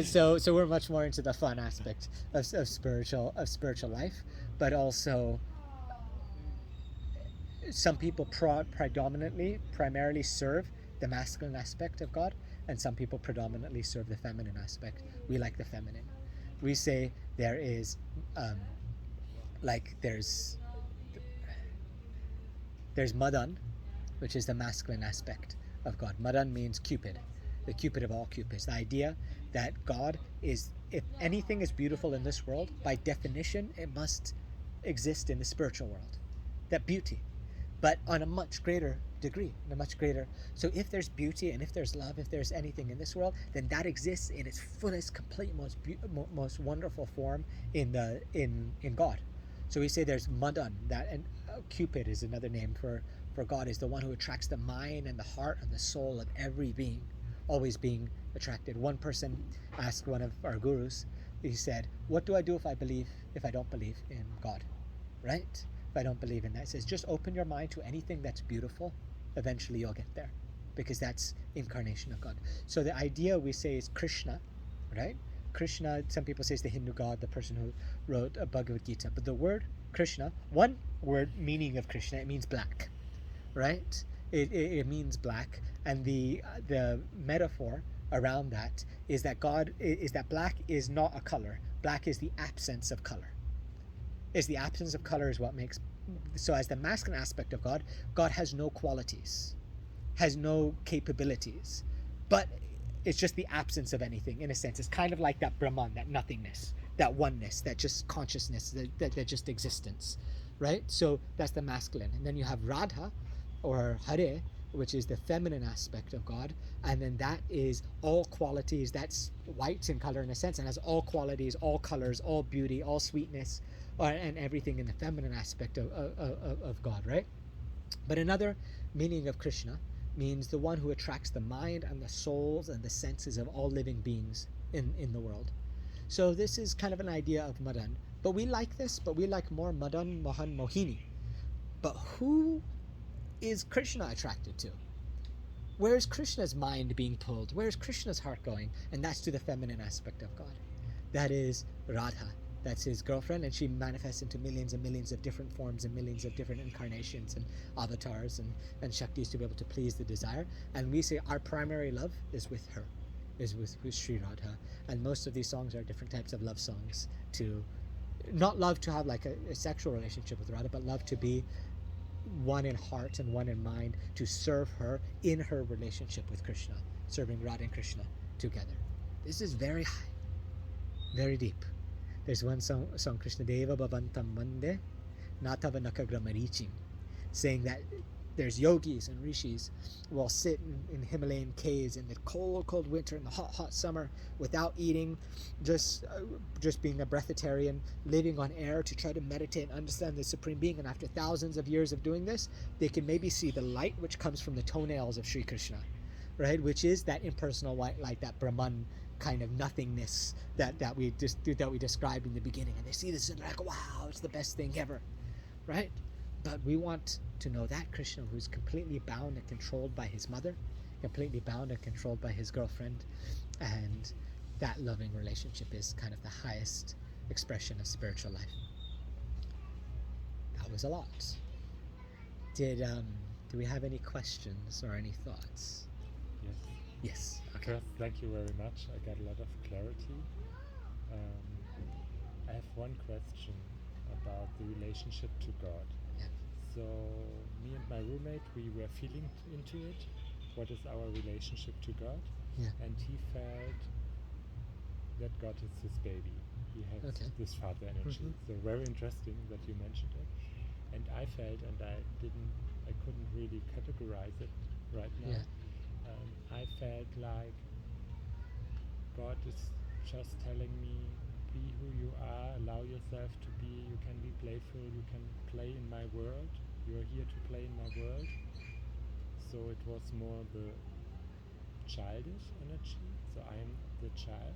So we're much more into the fun aspect of spiritual life, but also some people primarily serve the masculine aspect of God, and some people predominantly serve the feminine aspect. We like the feminine. We say there is, there's Madan, which is the masculine aspect of God. Madan means Cupid, the Cupid of all Cupids. The idea that God is, if anything is beautiful in this world, by definition, it must exist in the spiritual world. That beauty. But on a much greater degree, so if there's beauty and if there's love, if there's anything in this world, then that exists in its fullest, complete, most wonderful form in God. So we say there's Madan, that, and Cupid is another name for God, is the one who attracts the mind and the heart and the soul of every being, always being attracted. One person asked one of our gurus, he said, what do I do if I don't believe in God, right? If I don't believe in that, it says, just open your mind to anything that's beautiful. Eventually you'll get there, because that's incarnation of God. So the idea we say is Krishna, right? Krishna, some people say, is the Hindu god, the person who wrote a Bhagavad Gita. But the word Krishna, one word meaning of Krishna, it means black, right? It means black, and the metaphor around that is that God is that black is not a color. Black is the absence of color. Is the absence of color is what makes. So as the masculine aspect of God, God has no qualities, has no capabilities, but it's just the absence of anything, in a sense. It's kind of like that Brahman, that nothingness, that oneness, that just consciousness, that just existence, right? So that's the masculine. And then you have Radha or Hare, which is the feminine aspect of God, and then that is all qualities. That's white in color, in a sense, and has all qualities, all colors, all beauty, all sweetness, and everything in the feminine aspect of God, right? But another meaning of Krishna means the one who attracts the mind and the souls and the senses of all living beings in the world. So this is kind of an idea of Madan. But we like this, but we like more Madan, Mohan, Mohini. But who is Krishna attracted to? Where is Krishna's mind being pulled? Where is Krishna's heart going? And that's to the feminine aspect of God. That is Radha, that's his girlfriend, and she manifests into millions and millions of different forms and millions of different incarnations and avatars and Shaktis to be able to please the desire. And we say our primary love is with her, is with Sri Radha. And most of these songs are different types of love songs, to not love to have like a sexual relationship with Radha, but love to be one in heart and one in mind, to serve her in her relationship with Krishna, serving Radha and Krishna together. This is very high, very deep. There's one song Krishna Deva Bhavantam Mande Natava Nakagramarichim, saying that there's yogis and rishis who will sit in Himalayan caves in the cold winter and the hot summer without eating, just being a breatharian, living on air to try to meditate and understand the Supreme Being. And after thousands of years of doing this, they can maybe see the light which comes from the toenails of Sri Krishna, right? Which is that impersonal white light, that Brahman kind of nothingness that we described in the beginning. And they see this and they're like, wow, it's the best thing ever, right? But we want to know that Krishna, who's completely bound and controlled by his mother, completely bound and controlled by his girlfriend, and that loving relationship is kind of the highest expression of spiritual life. That was a lot. Do we have any questions or any thoughts? Yes. Yes. Okay. First, thank you very much. I got a lot of clarity. I have one question about the relationship to God. Yeah. So, me and my roommate, we were feeling into it. What is our relationship to God? Yeah. And he felt that God is his baby. He has Okay. this father energy. Mhm. So very interesting that you mentioned it. And I felt, and I couldn't really categorize it right now. Yeah. I felt like God is just telling me, be who you are, allow yourself to be, you can be playful, you can play in my world, you're here to play in my world. So it was more the childish energy, so I am the child.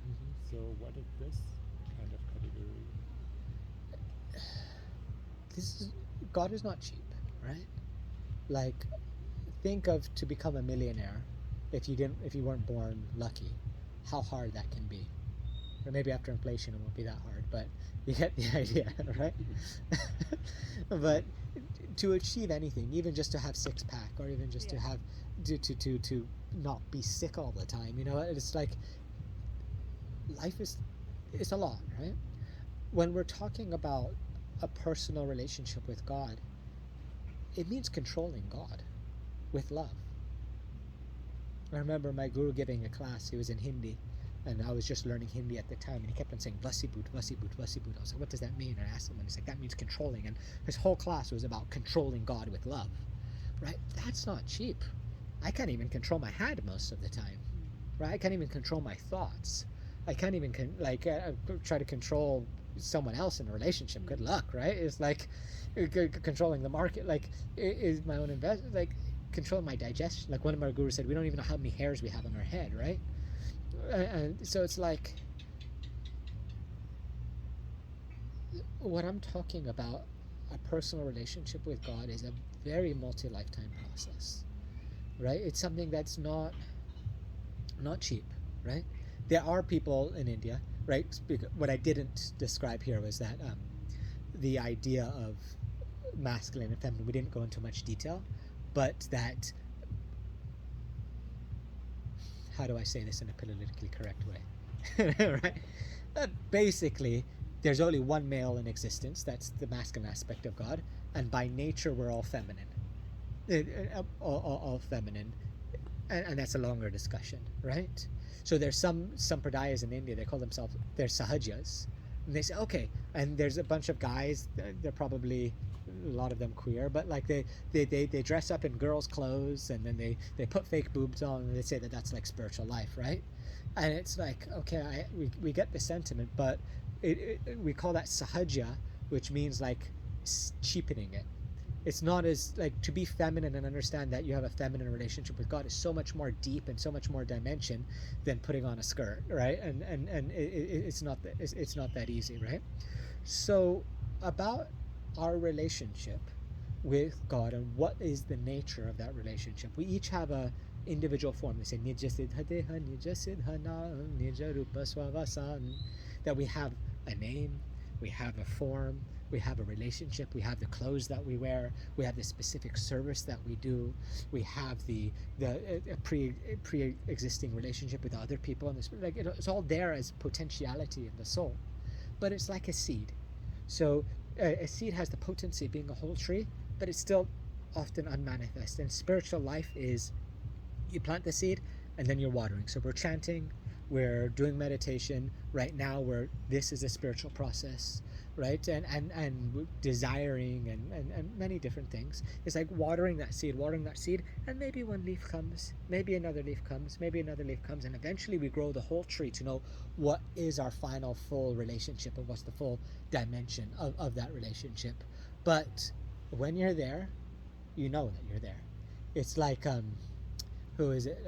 Mhm. So what is this kind of category? God is not cheap, right? Like, think of to become a millionaire if you weren't born lucky, how hard that can be. Or maybe after inflation it won't be that hard, but you get the idea, right? But to achieve anything, even just to have six pack, or even just to have to not be sick all the time, it's like life is a lot, right? When we're talking about a personal relationship with God, it means controlling God with love. I remember my guru giving a class. He was in Hindi, and I was just learning Hindi at the time, and he kept on saying Vasibut, Vasibut, Vasibut. I was like, what does that mean? And I asked him, and he's like, that means controlling. And his whole class was about controlling God with love, right? That's not cheap. I can't even control my hand most of the time, right? I can't even control my thoughts. I can't even try to control someone else in a relationship. Good luck, right? It's like controlling the market, like is my own investment, like controlling my digestion. Like one of my gurus said, we don't even know how many hairs we have on our head, right? And so it's like, what I'm talking about, a personal relationship with God, is a very multi-lifetime process, right? It's something that's not cheap, right? There are people in India, right? What I didn't describe here was that the idea of masculine and feminine, we didn't go into much detail, but that, how do I say this in a politically correct way? Right? Basically, there's only one male in existence, that's the masculine aspect of God, and by nature we're all feminine. All feminine. And that's a longer discussion, right? So there's some sampradayas in India, they call themselves, they're sahajas. And they say, okay, and there's a bunch of guys, they're probably, a lot of them queer, but like they dress up in girls' clothes, and then they put fake boobs on, and they say that that's like spiritual life, right? And it's like, okay, we get the sentiment, but we call that sahaja, which means like cheapening it. It's not as like, to be feminine and understand that you have a feminine relationship with God is so much more deep and so much more dimension than putting on a skirt, right? And it's not that easy, right? So about our relationship with God and what is the nature of that relationship, we each have a individual form. They say Nija Siddha Deha, Nija Siddha Nam, Nija Rupa Swavasan, that we have a name, we have a form, we have a relationship, we have the clothes that we wear, we have the specific service that we do, we have the pre-existing relationship with other people, and like it's all there as potentiality in the soul. But it's like a seed. So a seed has the potency of being a whole tree, but it's still often unmanifest. And spiritual life is, you plant the seed and then you're watering. So we're chanting, we're doing meditation right now, where this is a spiritual process, right? And desiring and many different things. It's like watering that seed, and maybe one leaf comes, maybe another leaf comes, maybe another leaf comes, and eventually we grow the whole tree to know what is our final full relationship and what's the full dimension of that relationship. But when you're there, you know that you're there. It's like who is it?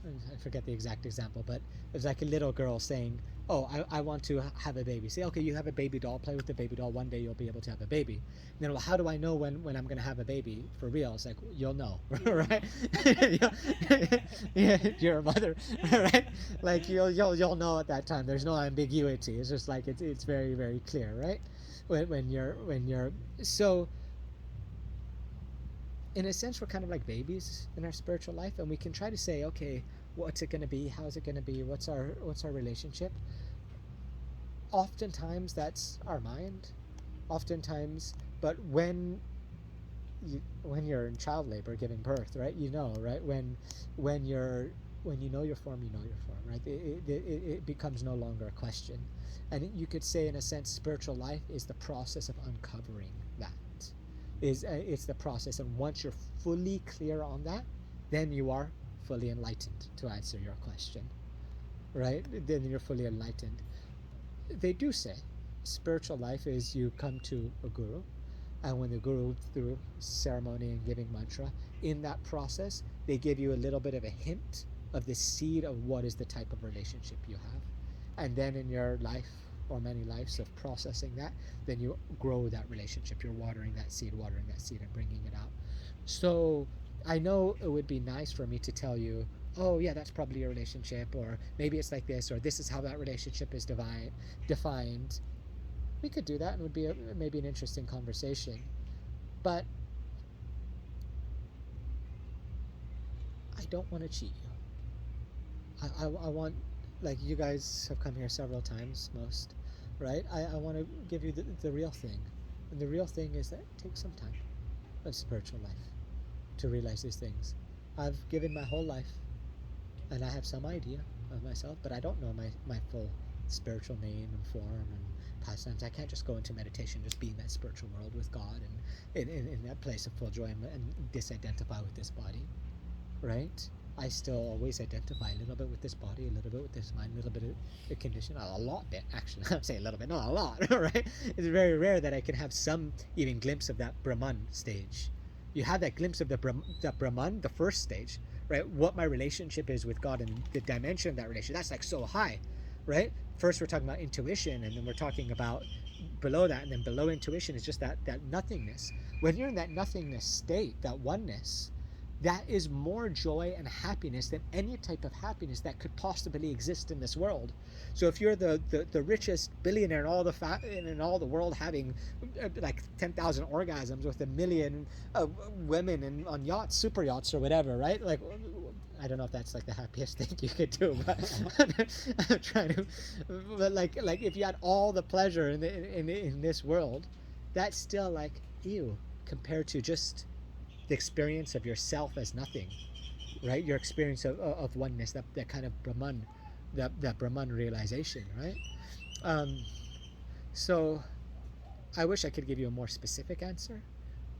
I forget the exact example, but it was like a little girl saying, oh, I want to have a baby. Say, okay, you have a baby doll, play with the baby doll, one day you'll be able to have a baby. And then, well, how do I know when I'm going to have a baby for real? It's like, you'll know, right? Yeah, you're a mother, right? Like you'll know at that time. There's no ambiguity. It's just like it's very, very clear, right? When you're so, in a sense, we're kind of like babies in our spiritual life, and we can try to say, okay, what's it going to be? How's it going to be? What's our relationship? Oftentimes that's our mind. Oftentimes, but when you're in child labor giving birth, right? You know, right? When you know your form, you know your form, right? It becomes no longer a question. And you could say, in a sense, spiritual life is the process of uncovering that. It's the process, and once you're fully clear on that, then you are fully enlightened, to answer your question, right? Then you're fully enlightened. They do say spiritual life is you come to a guru, and when the guru, through ceremony and giving mantra, in that process they give you a little bit of a hint of the seed of what is the type of relationship you have, and then in your life, or many lives of processing that, then you grow that relationship. You're watering that seed and bringing it out. So I know it would be nice for me to tell you, oh yeah, that's probably your relationship, or maybe it's like this, or this is how that relationship is defined. We could do that, and it would be maybe an interesting conversation. But I don't want to cheat you. I want, like, you guys have come here several times, most, right? I want to give you the real thing. And the real thing is that it takes some time of spiritual life to realize these things. I've given my whole life, and I have some idea of myself, but I don't know my full spiritual name and form and pastimes. I can't just go into meditation, just be in that spiritual world with God and in that place of full joy and disidentify with this body, right? I still always identify a little bit with this body, a little bit with this mind, a little bit of the condition, a lot bit, actually. I'm saying a little bit, not a lot, right? It's very rare that I can have some even glimpse of that Brahman stage. You have that glimpse of the Brahman, the first stage, right? What my relationship is with God and the dimension of that relationship. That's like so high, right? First we're talking about intuition, and then we're talking about below that, and then below intuition is just that nothingness. When you're in that nothingness state, that oneness, that is more joy and happiness than any type of happiness that could possibly exist in this world. So if you're the richest billionaire in all the world, having like 10,000 orgasms with 1 million women on yachts, super yachts or whatever, right? Like, I don't know if that's like the happiest thing you could do, but I'm trying to. But like if you had all the pleasure in this world, that's still like ew compared to just the experience of yourself as nothing, right? Your experience of oneness, that kind of Brahman, that Brahman realization, right? So I wish I could give you a more specific answer,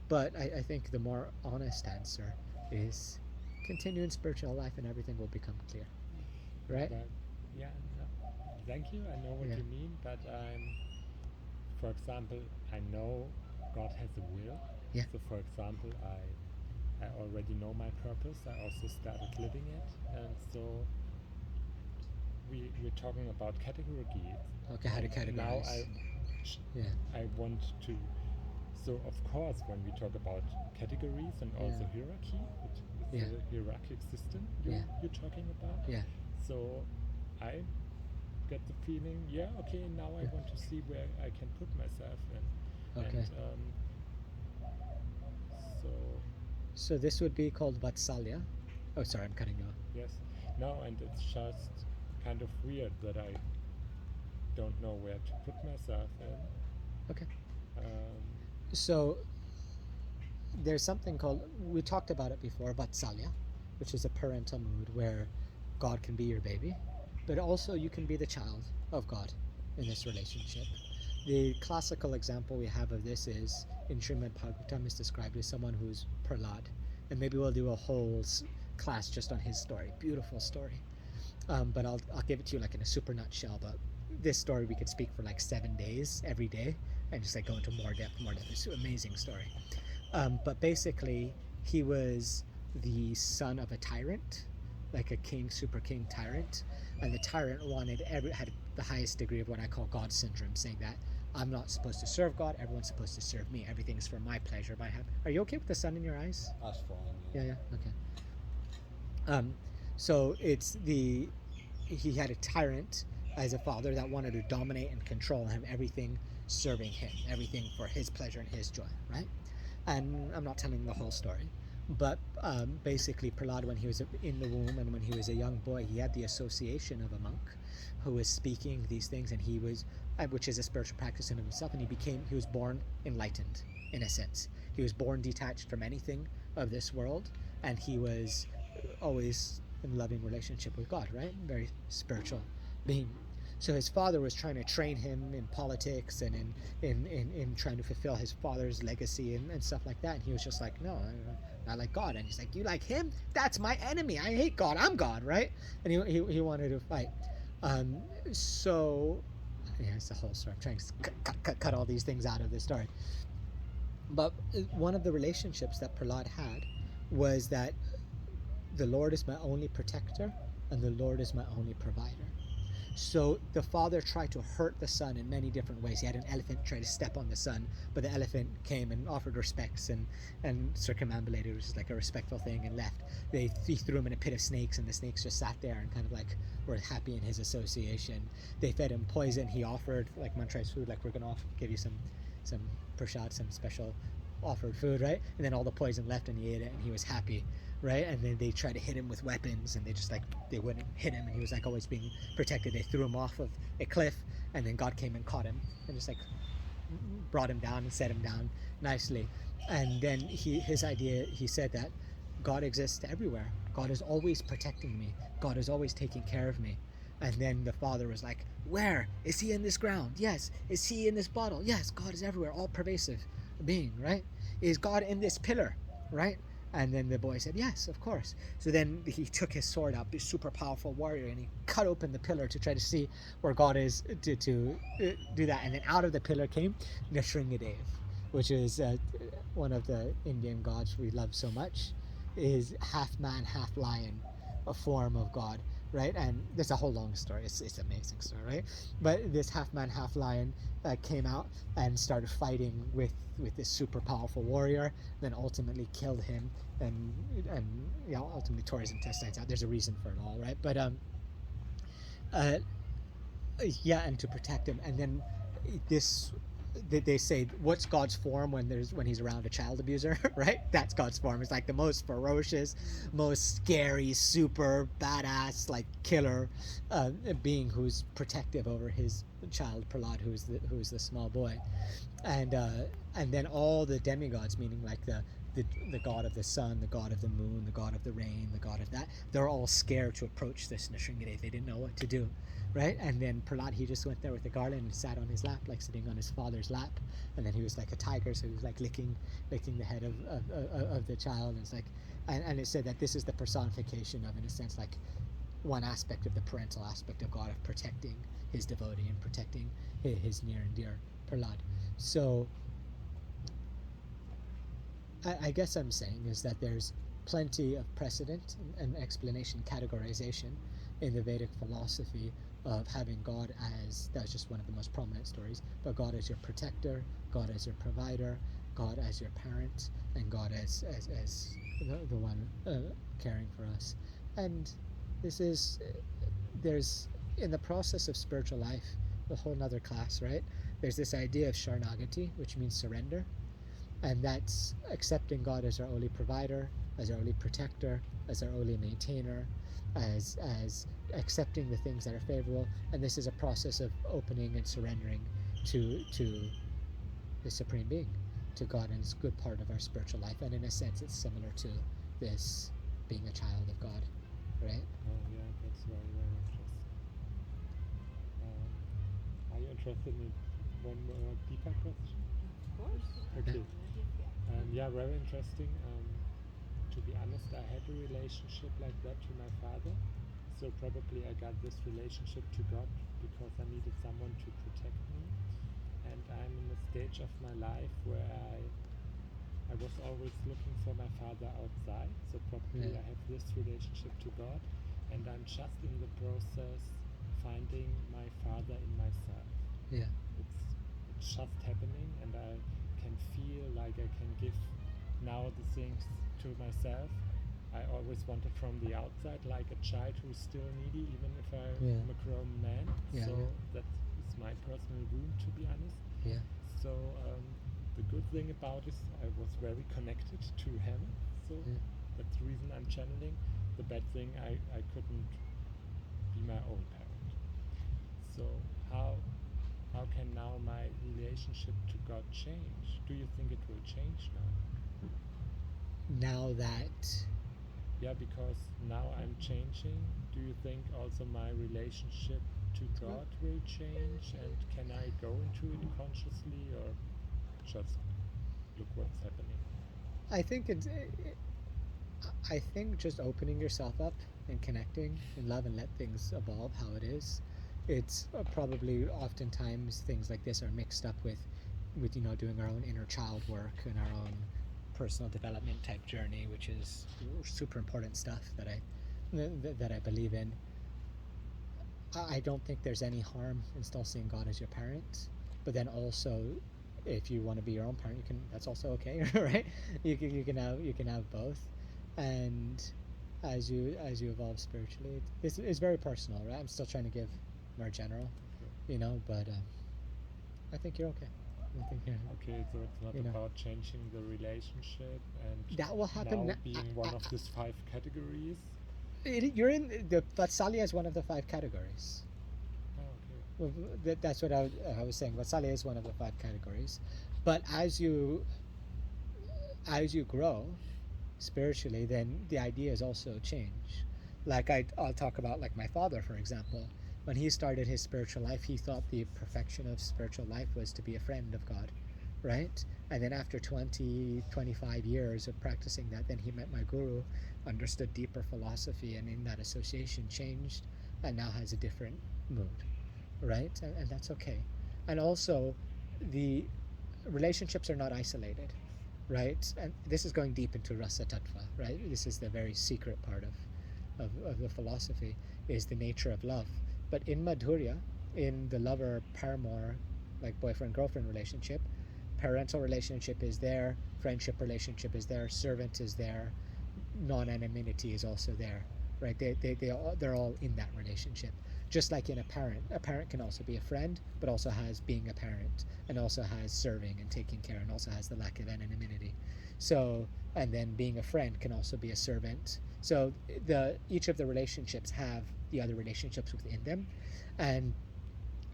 but I think the more honest answer is continue in spiritual life and everything will become clear, right? But, yeah, no, thank you. I know what you mean, but for example, I know God has a will. Yeah. So, for example, I already know my purpose. I also started living it, and so we're talking about categories. Okay, how to categorize. Now I want to. So of course, when we talk about categories and also hierarchy, it's a hierarchic system you're talking about. Yeah. So I get the feeling, yeah, okay, now I want to see where I can put myself in. Okay. And so, So this would be called Vatsalya. Oh, sorry, I'm cutting you off. yes, no, and it's just kind of weird that I don't know where to put myself in. Okay. Um, So there's something called, we talked about it before, Vatsalya, which is a parental mood where God can be your baby, but also you can be the child of God in this relationship. The classical example we have of this is in Srimad Bhagavatam is described as someone who's Prahlad, and maybe we'll do a whole class just on his story. Beautiful story, but I'll give it to you like in a super nutshell. But this story we could speak for like 7 days every day and just like go into more depth. It's an amazing story. But basically, he was the son of a tyrant, like a king, super king tyrant, and the tyrant had the highest degree of what I call God syndrome, saying that I'm not supposed to serve God, everyone's supposed to serve me, everything is for my pleasure, my happiness. Are you okay with the sun in your eyes? That's fine. Yeah, okay. So he had a tyrant as a father that wanted to dominate and control him, everything serving him, everything for his pleasure and his joy, right? And I'm not telling the whole story, but basically Prahlad, when he was in the womb and when he was a young boy, he had the association of a monk who was speaking these things, and he was, which is a spiritual practice in himself, and he was born enlightened in a sense. He was born detached from anything of this world, and he was always in loving relationship with God, right? Very spiritual being. So his father was trying to train him in politics and in trying to fulfill his father's legacy and stuff like that. And he was just like, no, I like God. And he's like, you like him? That's my enemy. I hate God. I'm God, right? And he wanted to fight. So, yeah, it's the whole story. I'm trying to cut all these things out of the story. But one of the relationships that Prahlad had was that the Lord is my only protector and the Lord is my only provider. So the father tried to hurt the son in many different ways. He had an elephant try to step on the son, but the elephant came and offered respects and circumambulated, which is like a respectful thing, and left. He threw him in a pit of snakes, and the snakes just sat there and kind of like were happy in his association. They fed him poison. He offered like Mantrai's food, like we're gonna give you some prasad, some special offered food, right? And then all the poison left, and he ate it, and he was happy. Right, and then they tried to hit him with weapons, and they wouldn't hit him, and he was like always being protected. They threw him off of a cliff, and then God came and caught him and just like brought him down and set him down nicely. And then he said that God exists everywhere. God is always protecting me. God is always taking care of me. And then the father was like, where? Is he in this ground? Yes. Is he in this bottle? Yes. God is everywhere, all pervasive being, right? Is God in this pillar, right? And then the boy said, yes, of course. So then he took his sword out, this super powerful warrior, and he cut open the pillar to try to see where God is to do that. And then out of the pillar came Nrsimhadev, which is one of the Indian gods we love so much, is half man, half lion, a form of God, right? And there's a whole long story. It's an amazing story, right? But this half man, half lion came out and started fighting with this super powerful warrior, then ultimately killed him and ultimately tore his intestines out. There's a reason for it all, right? But and to protect him. And then they say, what's God's form when he's around a child abuser, right? That's God's form. It's like the most ferocious, most scary, super badass, like killer being who's protective over his child Prahlad, who's the small boy. And then all the demigods, meaning like the god of the sun, the god of the moon, the god of the rain, the god of that, they're all scared to approach this Nrsimhadev. They didn't know what to do, right? And then Prahlad, he just went there with the garland and sat on his lap, like sitting on his father's lap. And then he was like a tiger, so he was like licking the head of the child. And it's like, and it said that this is the personification of, in a sense, like one aspect of the parental aspect of God, of protecting his devotee and protecting his near and dear Prahlad. So I guess I'm saying is that there's plenty of precedent and explanation, categorization in the Vedic philosophy of having God as, that's just one of the most prominent stories, but God as your protector, God as your provider, God as your parent, and God as the one caring for us. And this is, in the process of spiritual life, a whole nother class, right? There's this idea of Sharanagati, which means surrender, and that's accepting God as our only provider, as our only protector, as our only maintainer, as accepting the things that are favorable. And this is a process of opening and surrendering to the Supreme Being, to God, and it's a good part of our spiritual life. And in a sense, it's similar to this being a child of God, right? Oh yeah, that's very, very interesting. Are you interested in one more deeper question? Of course. Okay. Yeah, very interesting. To be honest, I had a relationship like that to my father. So probably I got this relationship to God because I needed someone to protect me. And I'm in a stage of my life where I was always looking for my father outside. So probably I have this relationship to God, and I'm just in the process finding my father in myself. Yeah. It's just happening, and I can feel like I can give now the things to myself I always wanted from the outside, like a child who's still needy, even if I'm a grown man. Yeah, so yeah. that's my personal wound, to be honest. Yeah. So the good thing about is I was very connected to him. So that's the reason I'm channeling. The bad thing, I couldn't be my own parent. So how can now my relationship to God change? Do you think it will change now? Now that Yeah, because now I'm changing. Do you think also my relationship to God will change? And can I go into it consciously, or just look what's happening? I think just opening yourself up and connecting in love and let things evolve how it is. It's probably oftentimes things like this are mixed up with doing our own inner child work and our own personal development type journey, which is super important stuff that I believe in. I don't think there's any harm in still seeing God as your parent, but then also, if you want to be your own parent, that's also okay, right? You can have both, and as you evolve spiritually, it's very personal, right? I'm still trying to give more general, but I think you're okay. Okay, so it's not about changing the relationship and that will happen now being one of these 5 categories. You're in the Vatsalya is one of the 5 categories. Oh, okay. That's what I was saying. Vatsalya is one of the 5 categories, but as you grow spiritually, then the ideas also change. Like I'll talk about, like, my father, for example. When he started his spiritual life, he thought the perfection of spiritual life was to be a friend of God, right? And then after 25 years of practicing that, then he met my guru, understood deeper philosophy, and in that association changed, and now has a different mood, right? And that's okay. And also, the relationships are not isolated, right? And this is going deep into Rasa Tattva, right? This is the very secret part of the philosophy, is the nature of love. But in Madhurya, in the lover-paramour, like boyfriend-girlfriend relationship, parental relationship is there, friendship relationship is there, servant is there, non-anonymity is also there, right? They're all in that relationship. Just like in a parent can also be a friend, but also has being a parent, and also has serving and taking care, and also has the lack of anonymity. So, and then being a friend can also be a servant. So each of the relationships have the other relationships within them. And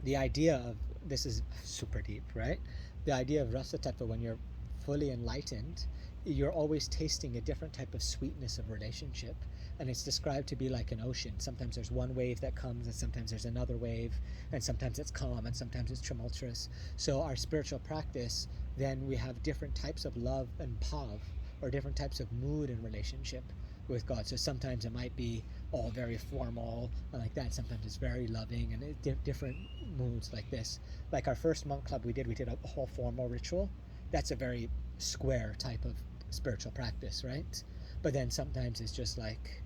the idea of, this is super deep, right? The idea of Rasa Tattva, when you're fully enlightened, you're always tasting a different type of sweetness of relationship. And it's described to be like an ocean. Sometimes there's one wave that comes, and sometimes there's another wave, and sometimes it's calm, and sometimes it's tumultuous. So our spiritual practice, then we have different types of love and bhav, or different types of mood and relationship with God. So sometimes it might be all very formal and like that. Sometimes it's very loving, and different moods like this. Like our first monk club we did a whole formal ritual. That's a very square type of spiritual practice, right? But then sometimes it's just like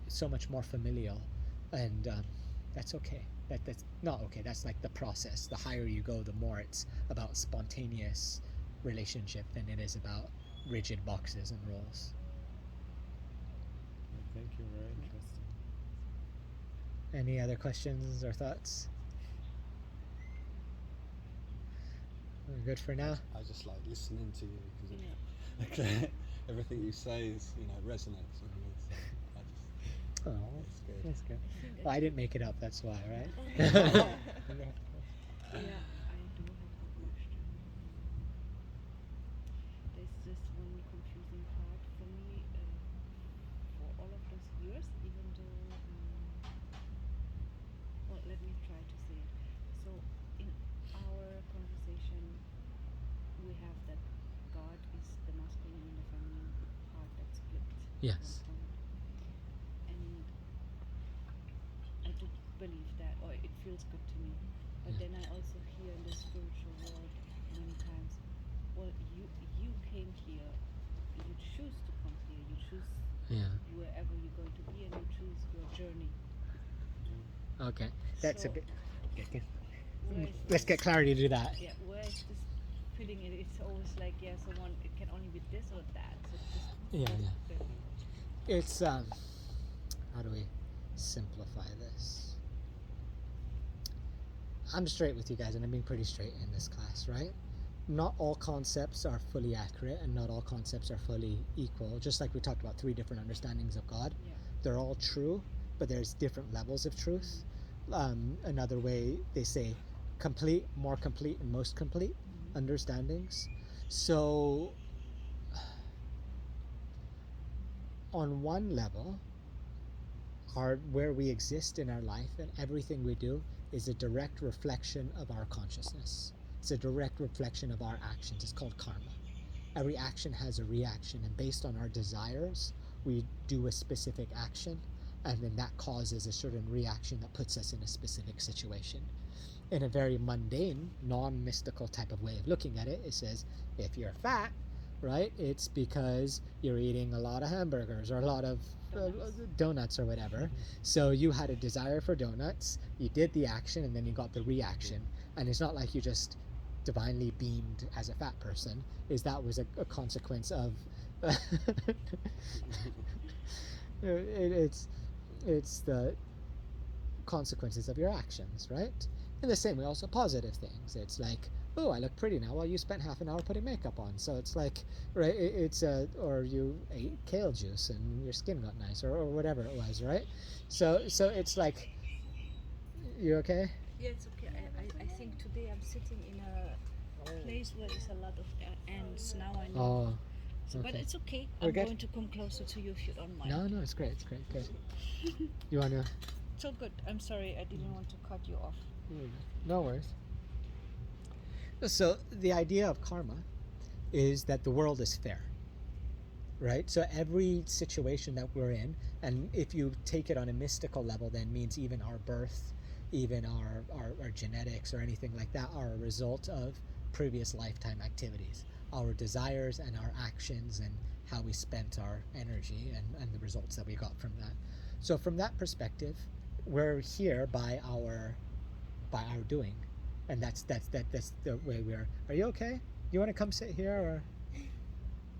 so much more familial, and that's okay. That's not okay. That's like the process. The higher you go, the more it's about spontaneous relationship than it is about rigid boxes and rules. Thank you, very interesting. Any other questions or thoughts? We're good for now? I just like listening to you because Yeah. everything you say is, resonates with me. So I just, Oh, it's good. that's good. Well, I didn't make it up, that's why, right? Yeah, I do have a question. There's this one confusing part for me for all of those years, even though. Well, let me try to say it. So, in our conversation, we have that God is the masculine and the feminine part that's flipped. Yes. at one point. And I do believe that, or it feels good to me. But Yeah. then I also hear in the spiritual world many times, well, you came here, you choose to come here, you choose Yeah. wherever you're going to be, and you choose your journey. Okay. That's a So, bit. where is Let's get clarity to that. yeah, where is this fitting it? It's always like, yeah, someone, it can only be this or that. So just Yeah, yeah. the- It's how do we simplify this? I'm straight with you guys, and I'm being pretty straight in this class, right? Not all concepts are fully accurate, and not all concepts are fully equal. Just like we talked about 3 different understandings of God, yeah. they're all true, but there's different levels of truth. Another way they say complete, more complete, and most complete understandings. So, on one level, where we exist in our life and everything we do is a direct reflection of our consciousness. It's a direct reflection of our actions. It's called karma. Every action has a reaction, and based on our desires, we do a specific action, and then that causes a certain reaction that puts us in a specific situation. In a very mundane, non-mystical type of way of looking at it, it says, if you're fat, right, it's because you're eating a lot of hamburgers or a lot of donuts or whatever. So you had a desire for donuts, you did the action, and then you got the reaction. And it's not like you just divinely beamed as a fat person. That was a consequence of it's the consequences of your actions, right? In the same way, also positive things. It's like, oh, I look pretty now. Well, you spent half an hour putting makeup on, so it's like, right? Or you ate kale juice and your skin got nice, or whatever it was, right? So it's like, you okay? Yeah, it's okay. I think today I'm sitting in a place where there's a lot of ants. Now I know. Oh, So, but okay. it's okay. We're I'm good? going to come closer to you if you don't mind. No, it's great. Good. You wanna? So good. I'm sorry. I didn't want to cut you off. No worries. So the idea of karma is that the world is fair, right? So every situation that we're in, and if you take it on a mystical level, then means even our birth, even our genetics or anything like that are a result of previous lifetime activities, our desires and our actions and how we spent our energy and the results that we got from that. So from that perspective, we're here by our doing, and that's the way we're. Are you okay? You want to come sit here, or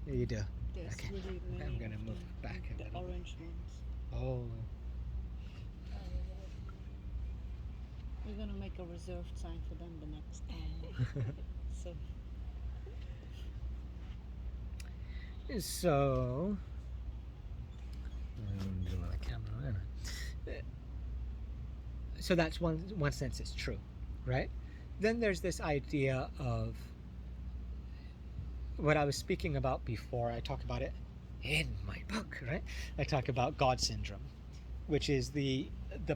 you do? There's Okay. really many. I'm gonna of move them, back a the little bit. orange ones. Oh. We're gonna make a reserved sign for them the next time. So So. So that's one sense it's true, right? Then there's this idea of what I was speaking about before. I talk about it in my book, right? I talk about God syndrome, which is the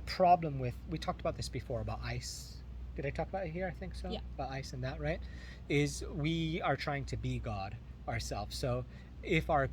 problem with, we talked about this before about ice. Did I talk about it here? I think so. Yeah. About ice and that, right? Is we are trying to be God ourselves. So if our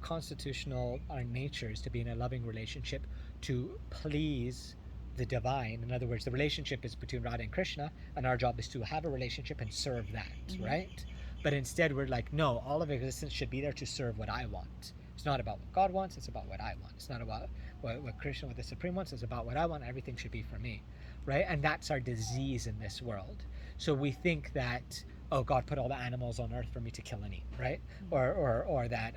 nature is to be in a loving relationship to please the divine, in other words, the relationship is between Radha and Krishna, and our job is to have a relationship and serve that, right? But instead we're like, no, all of existence should be there to serve what I want. It's not about what God wants, it's about what I want. It's not about what Krishna, what the Supreme wants, it's about what I want. Everything should be for me, right? And that's our disease in this world. So we think that, oh, God put all the animals on earth for me to kill and eat, right? Or that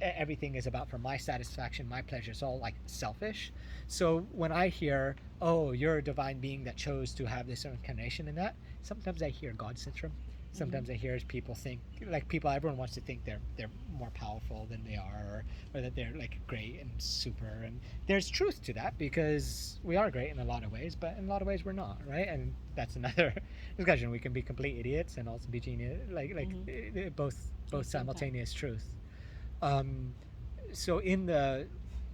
everything is about for my satisfaction, my pleasure. It's all like selfish. So when I hear, oh, you're a divine being that chose to have this incarnation in that, sometimes I hear God syndrome. Sometimes I hear people think, like everyone wants to think they're more powerful than they are, or that they're like great and super. And there's truth to that, because we are great in a lot of ways, but in a lot of ways we're not, right? And that's another discussion. We can be complete idiots and also be genius, both At the same simultaneous truth. So in the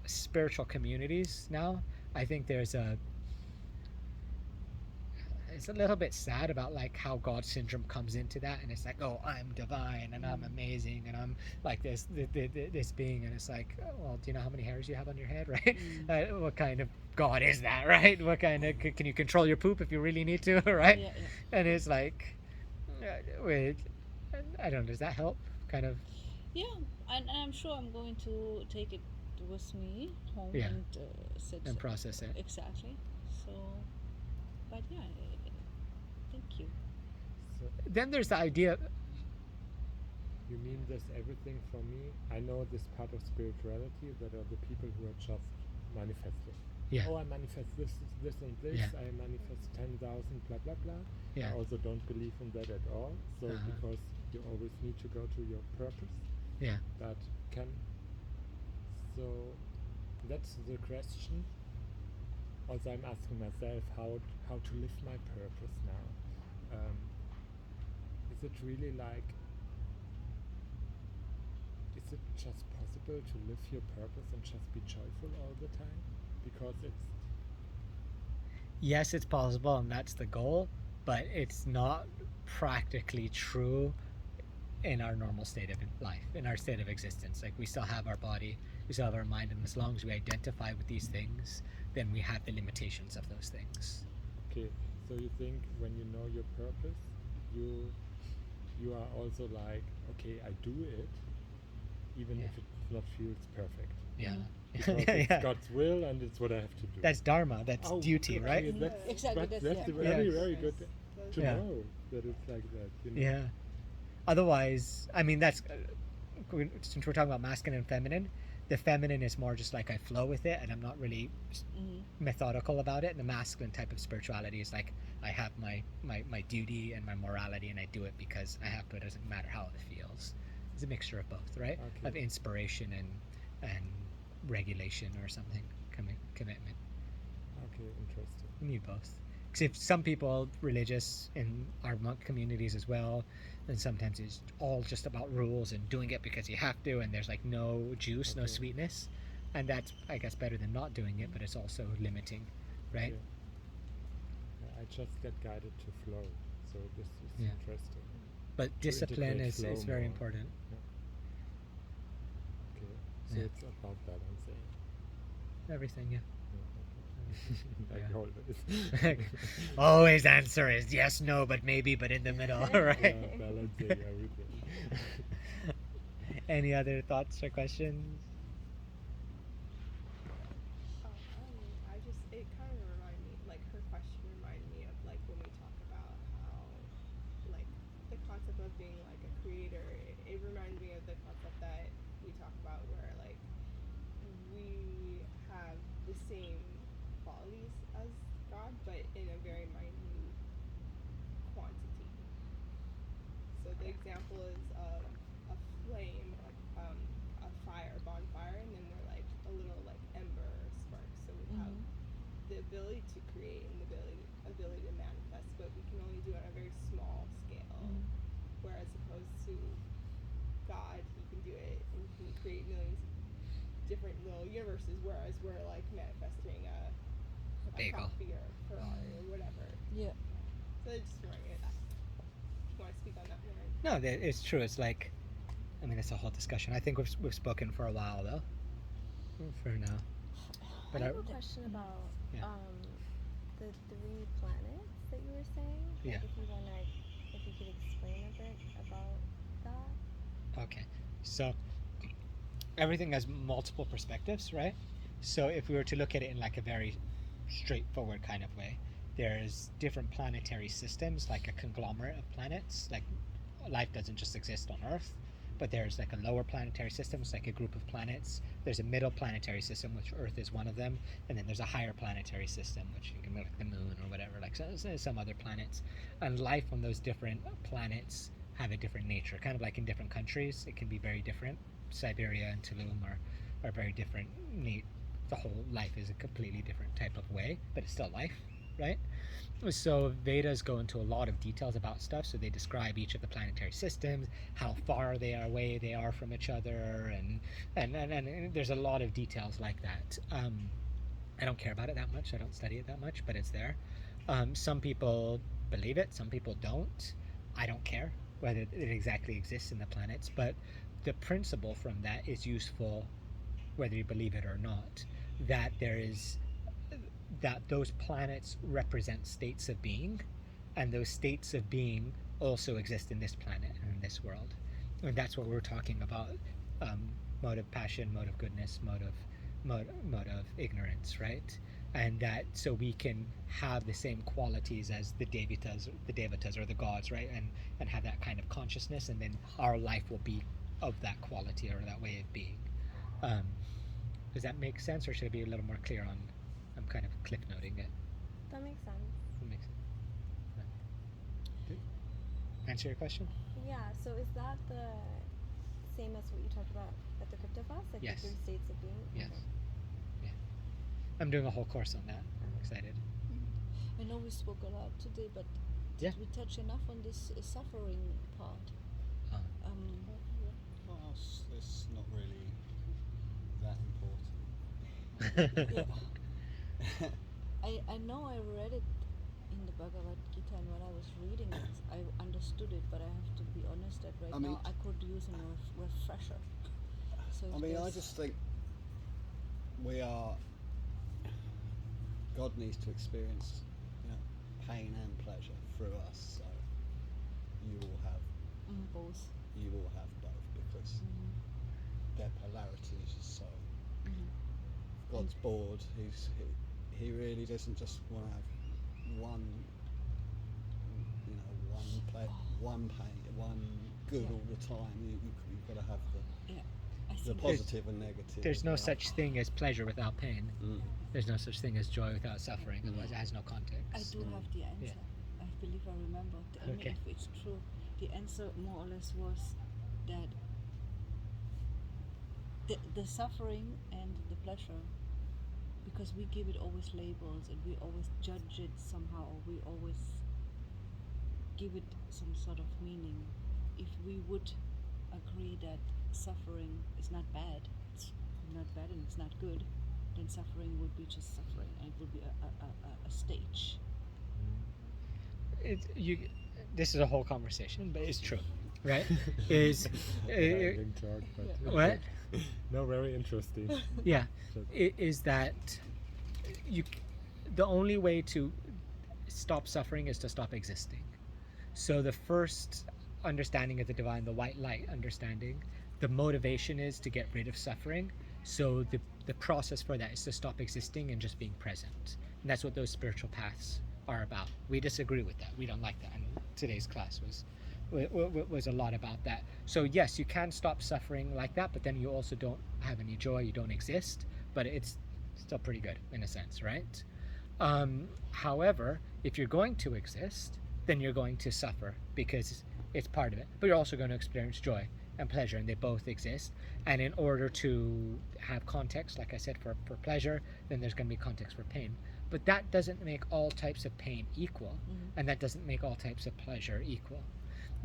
spiritual communities now, I think it's a little bit sad about like how God syndrome comes into that, and it's like, oh, I'm divine and I'm amazing and I'm like this being, and it's like, well, do you know how many hairs you have on your head, right? What kind of God is that, right? What kind of can you control your poop if you really need to, right? Yeah, yeah. And it's like, wait, I don't know, does that help? Kind of, Yeah, and I'm sure I'm going to take it with me home Yeah. and sit and process it. exactly. So, but yeah, thank you. So Then there's the idea. you mean this everything for me? I know this part of spirituality that are the people who are just manifesting. Yeah. Oh, I manifest this, and this. Yeah. I manifest 10,000, blah blah blah. Yeah. I also don't believe in that at all. So because you always need to go to your purpose. Yeah. That can. So that's the question. Also, I'm asking myself how to live my purpose now. Is it really like? Is it just possible to live your purpose and just be joyful all the time? Because it's Yes, it's possible, and that's the goal, but it's not practically true in our normal state of life, in our state of existence. Like, we still have our body, we still have our mind, and as long as we identify with these things, then we have the limitations of those things. okay. So you think when you know your purpose, you are also like, okay, I do it, even Yeah. if it not feels perfect. Yeah. Because it's God's will and it's what I have to do. That's dharma, that's Oh, duty, okay, right? That's, Exactly, That's, that's- yeah. very, Yeah. very good to Yeah. know that it's like that. You know? Yeah. Otherwise, I mean, that's since we're talking about masculine and feminine, the feminine is more just like I flow with it and I'm not really methodical about it. And the masculine type of spirituality is like I have my duty and my morality, and I do it because I have to. It doesn't matter how it feels. It's a mixture of both, right? Okay. Of inspiration and regulation or something, commitment. Okay, interesting. You need both. Because if some people religious in our monk communities as well, then sometimes it's all just about rules and doing it because you have to, and there's like no juice, no Okay. sweetness, and that's, I guess, better than not doing it, but it's also limiting, right? Yeah. I just get guided to flow, so this is Yeah. interesting. But discipline integrate is flow very more. important. Okay, so Yeah. it's about balancing. Everything, yeah. Like Yeah. always. Always answer is yes, no, but maybe, but in the middle, right? Yeah, balancing everything. Any other thoughts or questions? It kind of reminded me, like her question reminded me of like when we talk about how, like, the concept of being like a creator. It reminded me of the concept that we talk about where like we have the same qualities as God, but in a very minute quantity. So the example is a flame, a fire, bonfire, and then we're like a little like ember spark. So we have the ability to create and the ability to manifest, but we can only do it on a very small scale. Whereas opposed to God, he can do it and he can create millions of different little universes, whereas we're like manifesting a Bagel. coffee or a Ferrari or whatever. Yeah. So it just reminded me of that. You want to speak on that more? No, it's true. It's like, I mean, it's a whole discussion. I think we've spoken for a while though. For now. But I have a question about Yeah. the 3 planets that you were saying. Yeah. If you could explain a bit about that. Okay, so everything has multiple perspectives, right? So if we were to look at it in like a very straightforward kind of way, there's different planetary systems, like a conglomerate of planets, like life doesn't just exist on Earth, but there's like a lower planetary system. It's like a group of planets. There's a middle planetary system, which Earth is one of them, and then there's a higher planetary system, which you can be like the moon or whatever, like some other planets. And life on those different planets have a different nature, kind of like in different countries. It can be very different. Siberia and Tulum are very different. The whole life is a completely different type of way, but it's still life, right? So Vedas go into a lot of details about stuff. So they describe each of the planetary systems, how far away they are from each other, and there's a lot of details like that. I don't care about it that much. I don't study it that much, but it's there. Some people believe it, some people don't. I don't care whether it exactly exists in the planets, but the principle from that is useful whether you believe it or not, that those planets represent states of being, and those states of being also exist in this planet and in this world. And that's what we're talking about, mode of passion, mode of goodness, mode of ignorance, right? And that so we can have the same qualities as the devatas or the gods, right? And have that kind of consciousness, and then our life will be of that quality or that way of being. Does that make sense, or should I be a little more clear on? I'm kind of cliff noting it. That makes sense. That makes sense. Answer your question? Yeah, so is that the same as what you talked about at the Cryptofast? Like Yes. the 3 states of being? Yes. Okay. Yeah. I'm doing a whole course on that. I'm excited. I know we spoke a lot today, but Yeah. did we touch enough on this suffering part? Uh, Well, it's not really that important. I know I read it in the Bhagavad Gita, and when I was reading it, I understood it, but I have to be honest that right I mean- now I could use a refresher. So I if mean, I there's- just think God needs to experience, pain and pleasure through us. So you will have both. both, because their polarities. So God's bored. He really doesn't just want to have one, one pain, one good all the time. You've got to have I the think positive and negative. There's as no well. such thing as pleasure without pain. Mm. There's no such thing as joy without suffering. Otherwise, it has no context. I do have the answer. I believe I remember. Tell me Okay. if it's true. The answer more or less was that the suffering and the pleasure, because we give it always labels and we always judge it somehow, or we always give it some sort of meaning. If we would agree that suffering is not bad, it's not bad and it's not good, then suffering would be just suffering, and it would be a stage. This is a whole conversation, but it's true, right? Is Rambling talk, but what? no, very interesting. Yeah, Just- is that the only way to stop suffering is to stop existing. So the first understanding of the divine, the white light understanding, the motivation is to get rid of suffering. So the process for that is to stop existing and just being present. And that's what those spiritual paths are about. We disagree with that. We don't like that. And today's class was a lot about that. So yes, you can stop suffering like that, but then you also don't have any joy, you don't exist, but it's still pretty good in a sense, right? However, if you're going to exist, then you're going to suffer because it's part of it, but you're also going to experience joy and pleasure, and they both exist. And in order to have context, like I said, for pleasure, then there's going to be context for pain. But that doesn't make all types of pain equal, and that doesn't make all types of pleasure equal.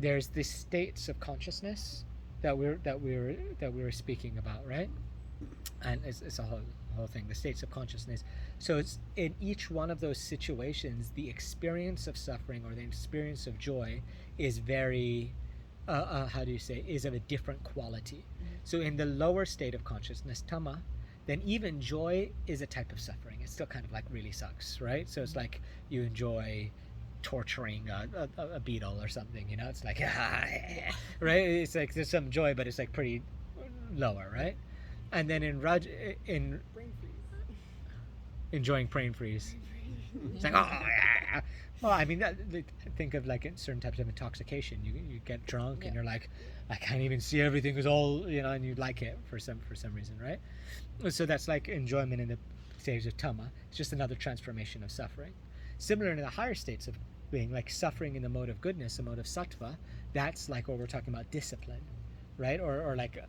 There's the states of consciousness that we were speaking about, right? And it's a whole thing, the states of consciousness. So it's in each one of those situations, the experience of suffering or the experience of joy is very is of a different quality. So in the lower state of consciousness, tama, then even joy is a type of suffering. It still kind of like really sucks, right? So it's like you enjoy torturing a beetle or something, it's like right? It's like there's some joy, but it's like pretty lower, right? And then in Brain freeze. enjoying brain freeze, it's like Well, I mean, think of like certain types of intoxication. You get drunk and Yeah. you're like, I can't even see everything is all, you know, and you like it for some reason, right? So that's like enjoyment in the stage of tama. It's just another transformation of suffering. Similar to the higher states of being, like suffering in the mode of goodness, the mode of sattva. That's like what we're talking about, discipline, right? Or like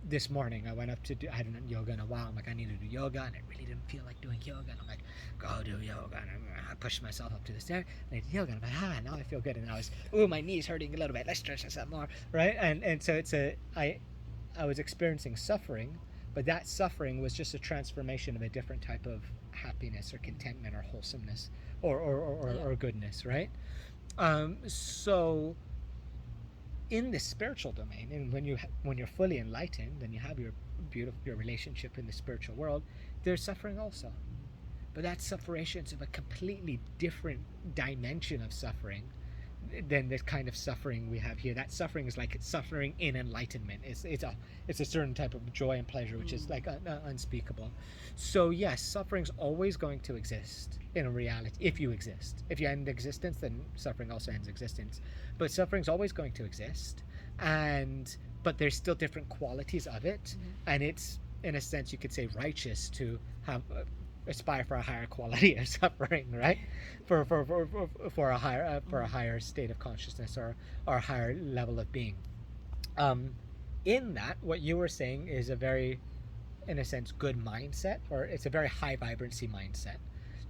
this morning I went up to I hadn't done yoga in a while. I'm like, I need to do yoga, and I really didn't feel like doing yoga, and I'm like, go do yoga, and I pushed myself up to the stair and I did yoga, and I'm like, now I feel good, and I was, my knee's hurting a little bit, let's stretch this out more, right? And so it's I was experiencing suffering, but that suffering was just a transformation of a different type of happiness or contentment or wholesomeness or goodness, right? So in the spiritual domain, and when you're fully enlightened and you have your relationship in the spiritual world, there's suffering also, but that suffering is of a completely different dimension of suffering than the kind of suffering we have here. That suffering is like suffering in enlightenment. It's a certain type of joy and pleasure which is like unspeakable. So yes, suffering's always going to exist in a reality. If you exist, if you end existence, then suffering also ends existence. But suffering's always going to exist, but there's still different qualities of it, and it's, in a sense, you could say, righteous to have aspire for a higher quality of suffering, right? For a higher state of consciousness or a higher level of being. In that, what you were saying is a very, in a sense, good mindset, or it's a very high vibrancy mindset,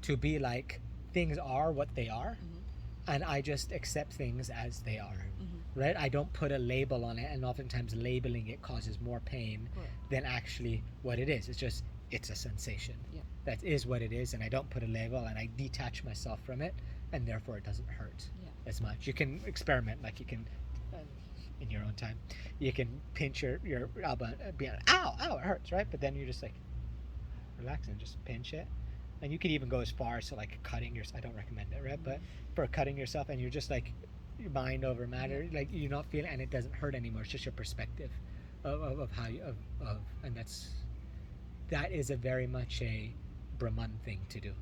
to be like, things are what they are, and I just accept things as they are, right? I don't put a label on it, and oftentimes labeling it causes more pain than actually what it is. It's a sensation. Yeah. That is what it is, and I don't put a label, and I detach myself from it, and therefore it doesn't hurt as much. You can experiment, like you can, in your own time, you can pinch your elbow and be like, ow, it hurts, right? But then you just like relax and just pinch it. And you could even go as far as to like cutting yourself. I don't recommend it, right? But for cutting yourself, and you're just like, mind over matter, like you're not feeling, and it doesn't hurt anymore. It's just your perspective of how you, and that is a very much a Brahman thing to do.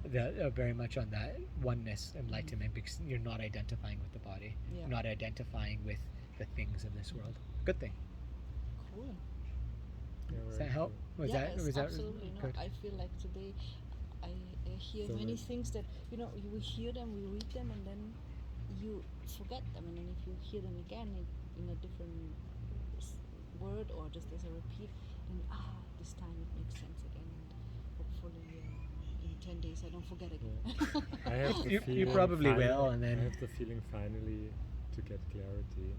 Very much on that oneness, enlightenment, because you're not identifying with the body, you're not identifying with the things of this world. Good thing. Cool. Does that help? Was that absolutely. No, good? I feel like today I hear So many when- things that, we hear them, we read them, and then you forget them, and then if you hear them again in a different word or just as a repeat, then this time it makes sense again, and hopefully in 10 days I don't forget again. I have the You feeling probably finally- will, and then- I have the feeling finally to get clarity.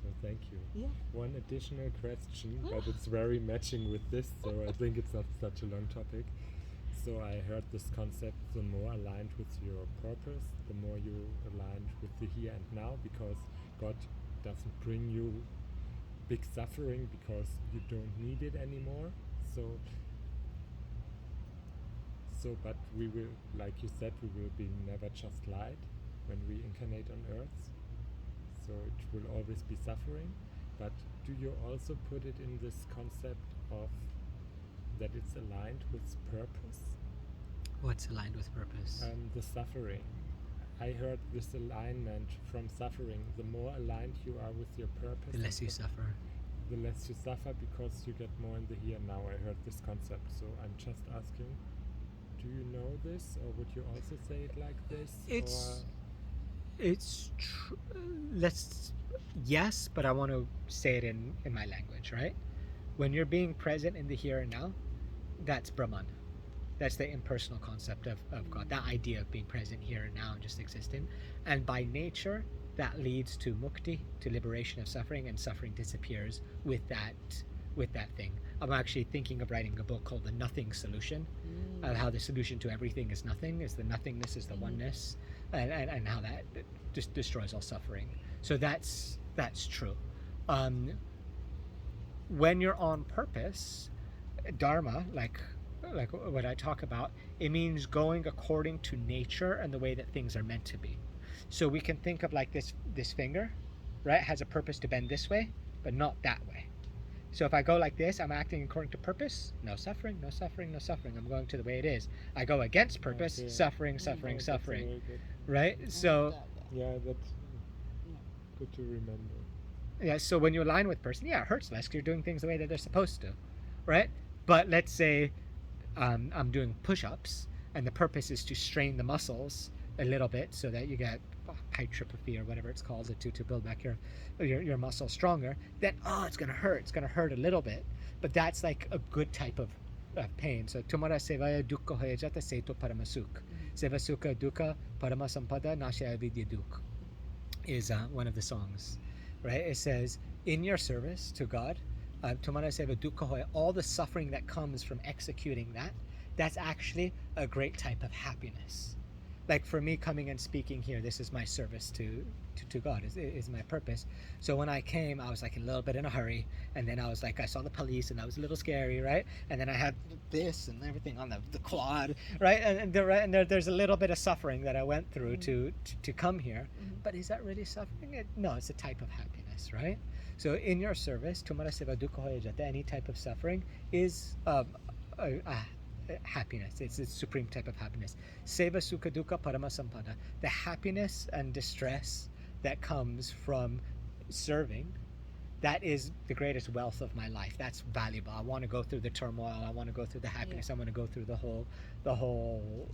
So thank you. Yeah. One additional question, but it's very matching with this, so I think it's not such a long topic. So I heard this concept, the more aligned with your purpose, the more you aligned with the here and now, because God doesn't bring you big suffering because you don't need it anymore. But we will, like you said, we will be never just light when we incarnate on earth. So it will always be suffering. But do you also put it in this concept of that it's aligned with purpose? What's aligned with purpose? The suffering. I heard this alignment from suffering. The more aligned you are with your purpose, The less you suffer. the less you suffer, because you get more in the here and now. I heard this concept, so I'm just asking, do you know this, or would you also say it like this? Yes, but I want to say it in my language, right? When you're being present in the here and now, that's Brahman. That's the impersonal concept of God, that idea of being present here and now and just existing. And by nature, that leads to mukti, to liberation of suffering, and suffering disappears with that thing. I'm actually thinking of writing a book called The Nothing Solution, of how the solution to everything is nothing, is the nothingness, is the oneness, and how that just destroys all suffering. So that's true. When you're on purpose, dharma, like what I talk about, it means going according to nature and the way that things are meant to be. So we can think of like this finger, right, has a purpose to bend this way, but not that way. So if I go like this, I'm acting according to purpose. No suffering, no suffering, no suffering. I'm going to the way it is. I go against purpose. Okay. Suffering, Mm. suffering, Oh, that's suffering. very good. Right? So Yeah, that's Yeah. good to remember. yeah. So when you align with person, yeah, it hurts less 'cause you're doing things the way that they're supposed to, right? But let's say I'm doing push-ups, and the purpose is to strain the muscles a little bit so that you get hypertrophy or whatever it's called to build back your muscles stronger. Then it's gonna hurt. It's gonna hurt a little bit, but that's like a good type of pain. So tumara sevaya dukkha hoye jata seto paramasuk. Seva sukha dukkha paramasampada nashaya vidya duk is one of the songs, right? It says, in your service to God, tumara seva dukkha hoya, all the suffering that comes from executing that's actually a great type of happiness. Like for me coming and speaking here, this is my service to God, is my purpose. So when I came, I was like a little bit in a hurry, and then I was like, I saw the police and that was a little scary, right? And then I had this and everything on the quad, right? And there's a little bit of suffering that I went through to come here. But is that really suffering? No, it's a type of happiness, right? So in your service, tumara seva dukkha hoya jata, any type of suffering is happiness. It's a supreme type of happiness. Seva sukha dukkha paramasampada, the happiness and distress that comes from serving, that is the greatest wealth of my life. That's valuable. I want to go through the turmoil. I want to go through the happiness. I want to go through the whole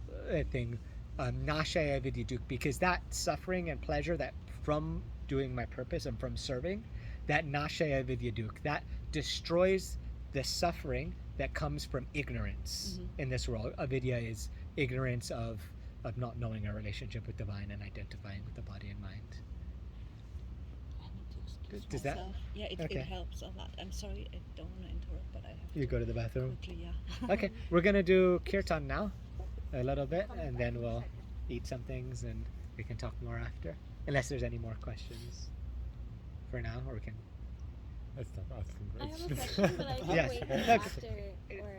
thing. Nashaya vidyaduk, because that suffering and pleasure that from doing my purpose and from serving, that nashaya vidyaduk, that destroys the suffering that comes from ignorance in this world. Avidya is ignorance of not knowing our relationship with divine and identifying with the body and mind. I need to excuse Does that- myself. Yeah, it okay. helps a lot. I'm sorry, I don't want to interrupt, but I have You to go to the bathroom. quickly. Yeah. Okay, we're gonna do kirtan now, a little bit, and then we'll eat some things and we can talk more after. Unless there's any more questions for now, or we can. I stop asking I have a questions. question, but I can Yes. wait Okay. till after or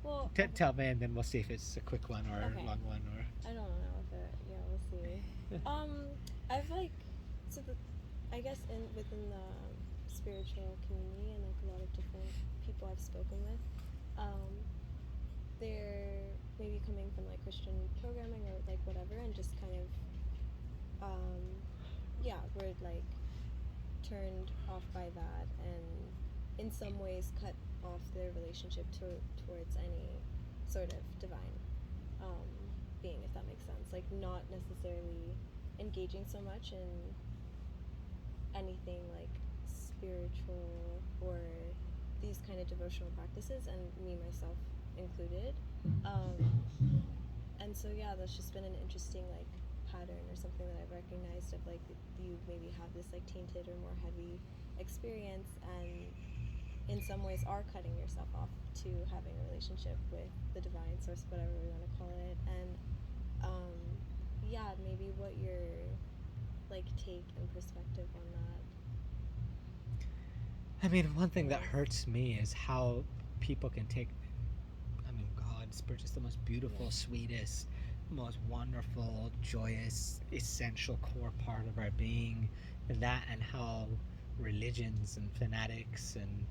well, Tell me, and then we'll see if it's a quick one or Okay. a long one or. I don't know if it. Yeah, we'll see. I've like I guess within the spiritual community and like a lot of different people I've spoken with, they're maybe coming from like Christian programming or like whatever, and just kind of were like turned off by that, and in some ways cut off their relationship towards any sort of divine being, if that makes sense. Like not necessarily engaging so much in anything like spiritual or these kind of devotional practices, and me myself included. And so yeah, that's just been an interesting like pattern or something that I've recognized of like you maybe have this like tainted or more heavy experience, and in some ways are cutting yourself off to having a relationship with the divine source, whatever we want to call it. And maybe what your like take and perspective on that. I mean, one thing that hurts me is how people can take. I mean, God, spirit is the most beautiful, sweetest, most wonderful, joyous, essential core part of our being, and how religions and fanatics and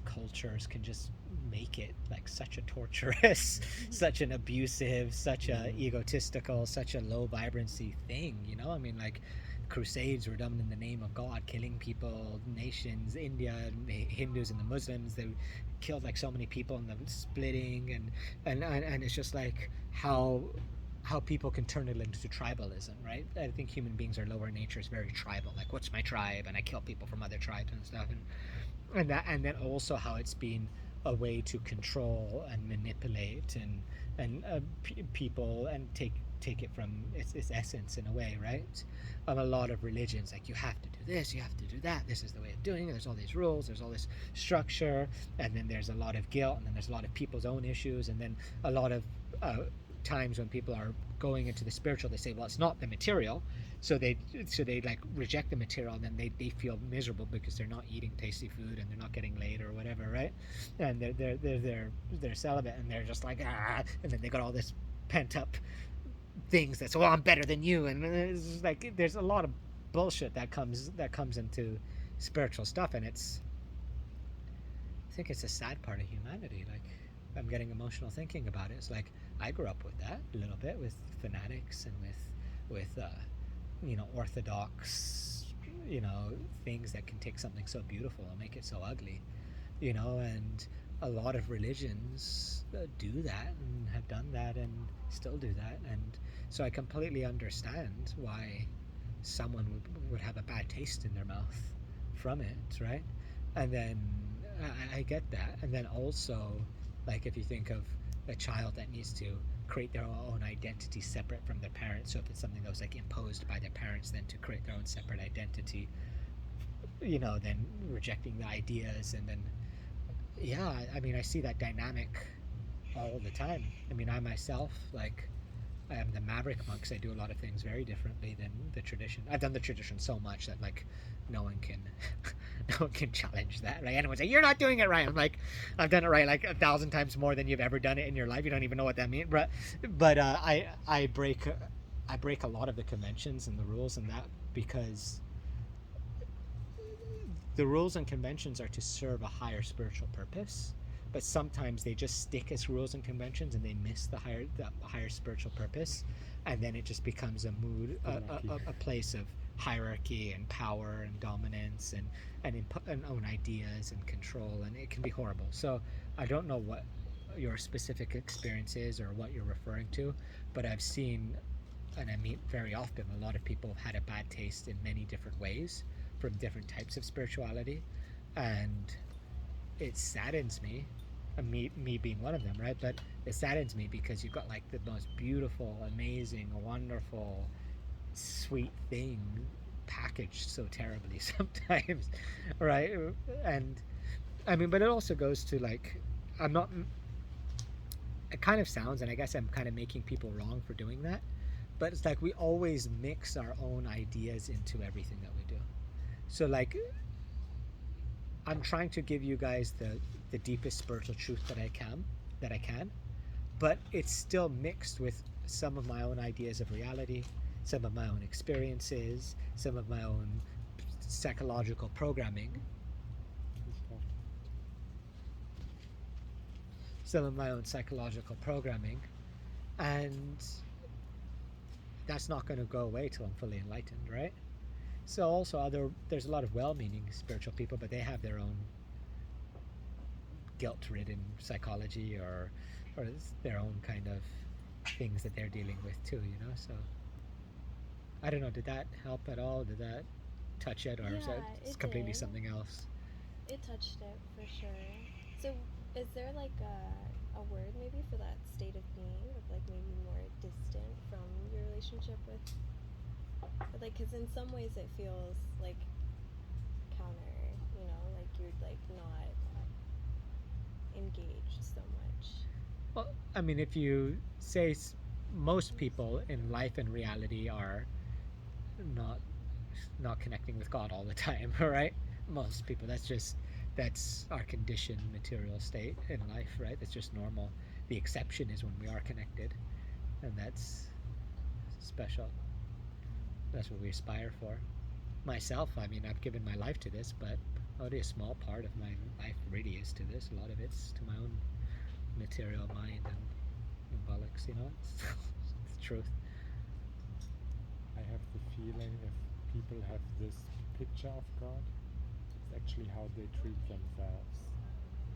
cultures can just make it like such a torturous, such an abusive, such a egotistical, such a low vibrancy thing. You know, I mean, like crusades were done in the name of God, killing people, nations, India, and the Hindus and the Muslims. They killed like so many people, and the splitting, and it's just like how people can turn it into tribalism, right? I think human beings, our lower nature is very tribal. Like, what's my tribe? And I kill people from other tribes and stuff, and then also how it's been a way to control and manipulate and people and take it from its essence in a way, right? A lot of religions, like, you have to do this, you have to do that, this is the way of doing it, there's all these rules, there's all this structure, and then there's a lot of guilt, and then there's a lot of people's own issues, and then a lot of times when people are going into the spiritual, they say, well, it's not the material, so they like reject the material, and then they feel miserable because they're not eating tasty food and they're not getting laid or whatever, right? And they're celibate, and they're just like, and then they got all this pent up things that's, well, I'm better than you, and it's like there's a lot of bullshit that comes into spiritual stuff, and it's think it's a sad part of humanity. Like, I'm getting emotional thinking about it. It's like I grew up with that a little bit, with fanatics and with orthodox, things that can take something so beautiful and make it so ugly, and a lot of religions do that and have done that and still do that. And so I completely understand why someone would have a bad taste in their mouth from it, right? And then I get that. And then also, like, if you think of a child that needs to create their own identity separate from their parents, so if it's something that was like imposed by their parents, then to create their own separate identity, then rejecting the ideas. And then I see that dynamic all the time. I mean, I myself, like, I am the Maverick monks. I do a lot of things very differently than the tradition. I've done the tradition so much that, like, no one can challenge that, right? Anyone say you're not doing it right, I'm like, I've done it right like 1,000 times more than you've ever done it in your life. You don't even know what that means. But I break a lot of the conventions and the rules and that, because the rules and conventions are to serve a higher spiritual purpose, but sometimes they just stick as rules and conventions and they miss the higher spiritual purpose, and then it just becomes a place of hierarchy and power and dominance and own ideas and control, and it can be horrible. So I don't know what your specific experience is or what you're referring to, but I've seen, and I meet very often, a lot of people have had a bad taste in many different ways from different types of spirituality, and it saddens me, me being one of them, right? But it saddens me because you've got like the most beautiful, amazing, wonderful, sweet thing packaged so terribly sometimes, right? And I mean, but it also goes to, like, it kind of sounds, and I guess I'm kind of making people wrong for doing that, but it's like we always mix our own ideas into everything that we do. So, like, I'm trying to give you guys the deepest spiritual truth that I can, but it's still mixed with some of my own ideas of reality, some of my own experiences, some of my own psychological programming, and that's not going to go away till I'm fully enlightened, right? So also there's a lot of well-meaning spiritual people, but they have their own guilt-ridden psychology or their own kind of things that they're dealing with too, so I don't know, did that help at all? Did that touch it, or is that it completely did. something else? It touched it for sure. So is there like a word maybe for that state of being, of like maybe more distant from your relationship with, like, because in some ways it feels like counter, like you're like not engaged so much. Well, I mean, if you say most people in life and reality are not connecting with God all the time, right? Most people, that's our conditioned material state in life, right? That's just normal. The exception is when we are connected, and that's special. That's what we aspire for. Myself, I mean, I've given my life to this, but only a small part of my life really is to this. A lot of it's to my own material mind and bollocks, it's the truth. I have the feeling if people have this picture of God, it's actually how they treat themselves.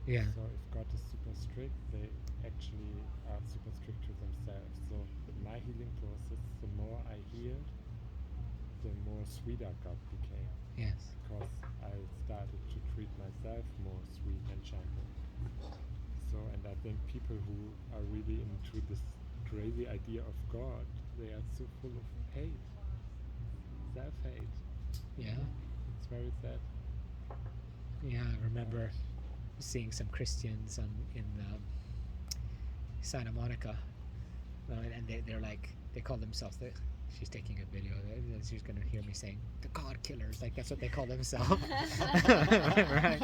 Yeah. So if God is super strict, they actually are super strict to themselves. So my healing process, the more I healed, the more sweeter God became. Yes. Because I started to treat myself more sweet and gentle. So, and I think people who are really into this crazy idea of God, they are so full of hate, self-hate. Yeah. It's very sad. Yeah, I remember seeing some Christians in Santa Monica, and they're like, they call themselves she's taking a video. She's gonna hear me saying the God killers, like that's what they call themselves. Right?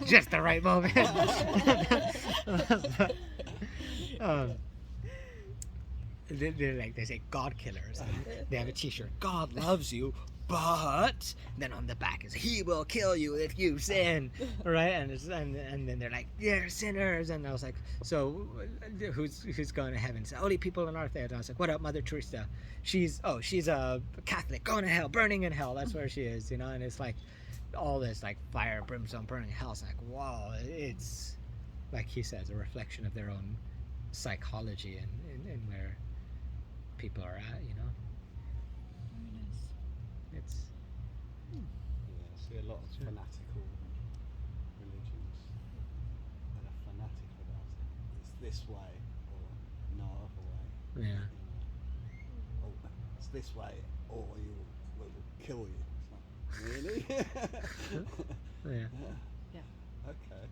Just the right moment. They say God killers. They have a T-shirt. God loves you. but then on the back is he will kill you if you sin, right? And then they're like, you're sinners, and I was like, so who's going to heaven? So only people on earth. And I was like, what about Mother Teresa? She's a Catholic, going to hell, burning in hell. That's where she is, you know. And it's like all this like fire, brimstone, burning in hell. It's like, wow, it's like he says, a reflection of their own psychology and where people are at, you know. Very nice. It's Yeah, I see a lot of fanatical religions that are fanatic about it. It's this way or no other way. yeah. You know. Oh, it's this way or you will kill you. It's like, really? Yeah. Yeah. Okay.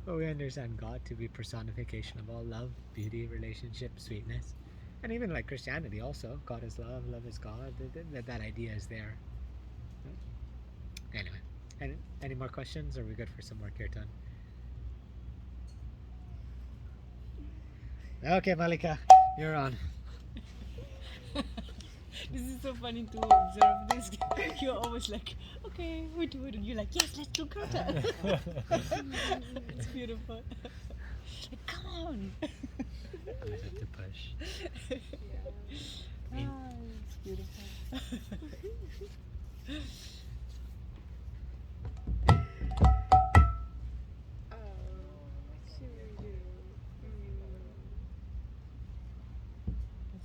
But we understand God to be personification of all love, beauty, relationship, sweetness. And even like Christianity also, God is love, love is God. That idea is there. Anyway, any more questions? Or are we good for some more kirtan? Okay, Malika, you're on. This is so funny to observe this. You're always like, okay, we do it, and you're like, yes, let's do kata. It's beautiful. Like, come on. I have to push. It's beautiful. Should we do?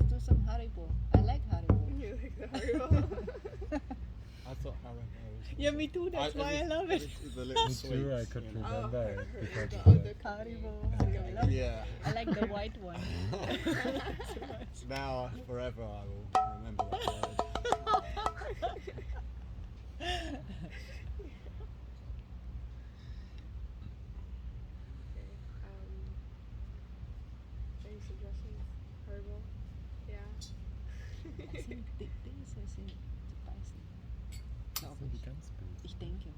Let's do some Haribo. I like Haribo. You like the Haribo? I thought Haribo was. Yeah, me too. That's why I love it. The little Me too, I sweets, could you know. remember it the because of other that. Haribo. company. I love it. Yeah. I like the white one. Now, forever, I will remember that word. Any suggestions? Haribo? Yeah. Dinge sind zu beißen. Glaube ich. Ich denke.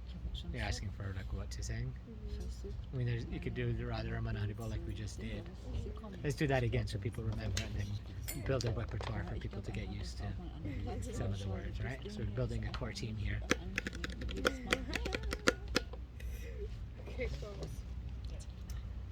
Ich habe schon You're asking for like what to sing? versucht. I mean, you could do the Radha Raman Haribo like we just did. Sie kommen. Let's do that again so people remember and then build a repertoire for people to get used to some of the words, right? So we're building a core team here. Okay, cool.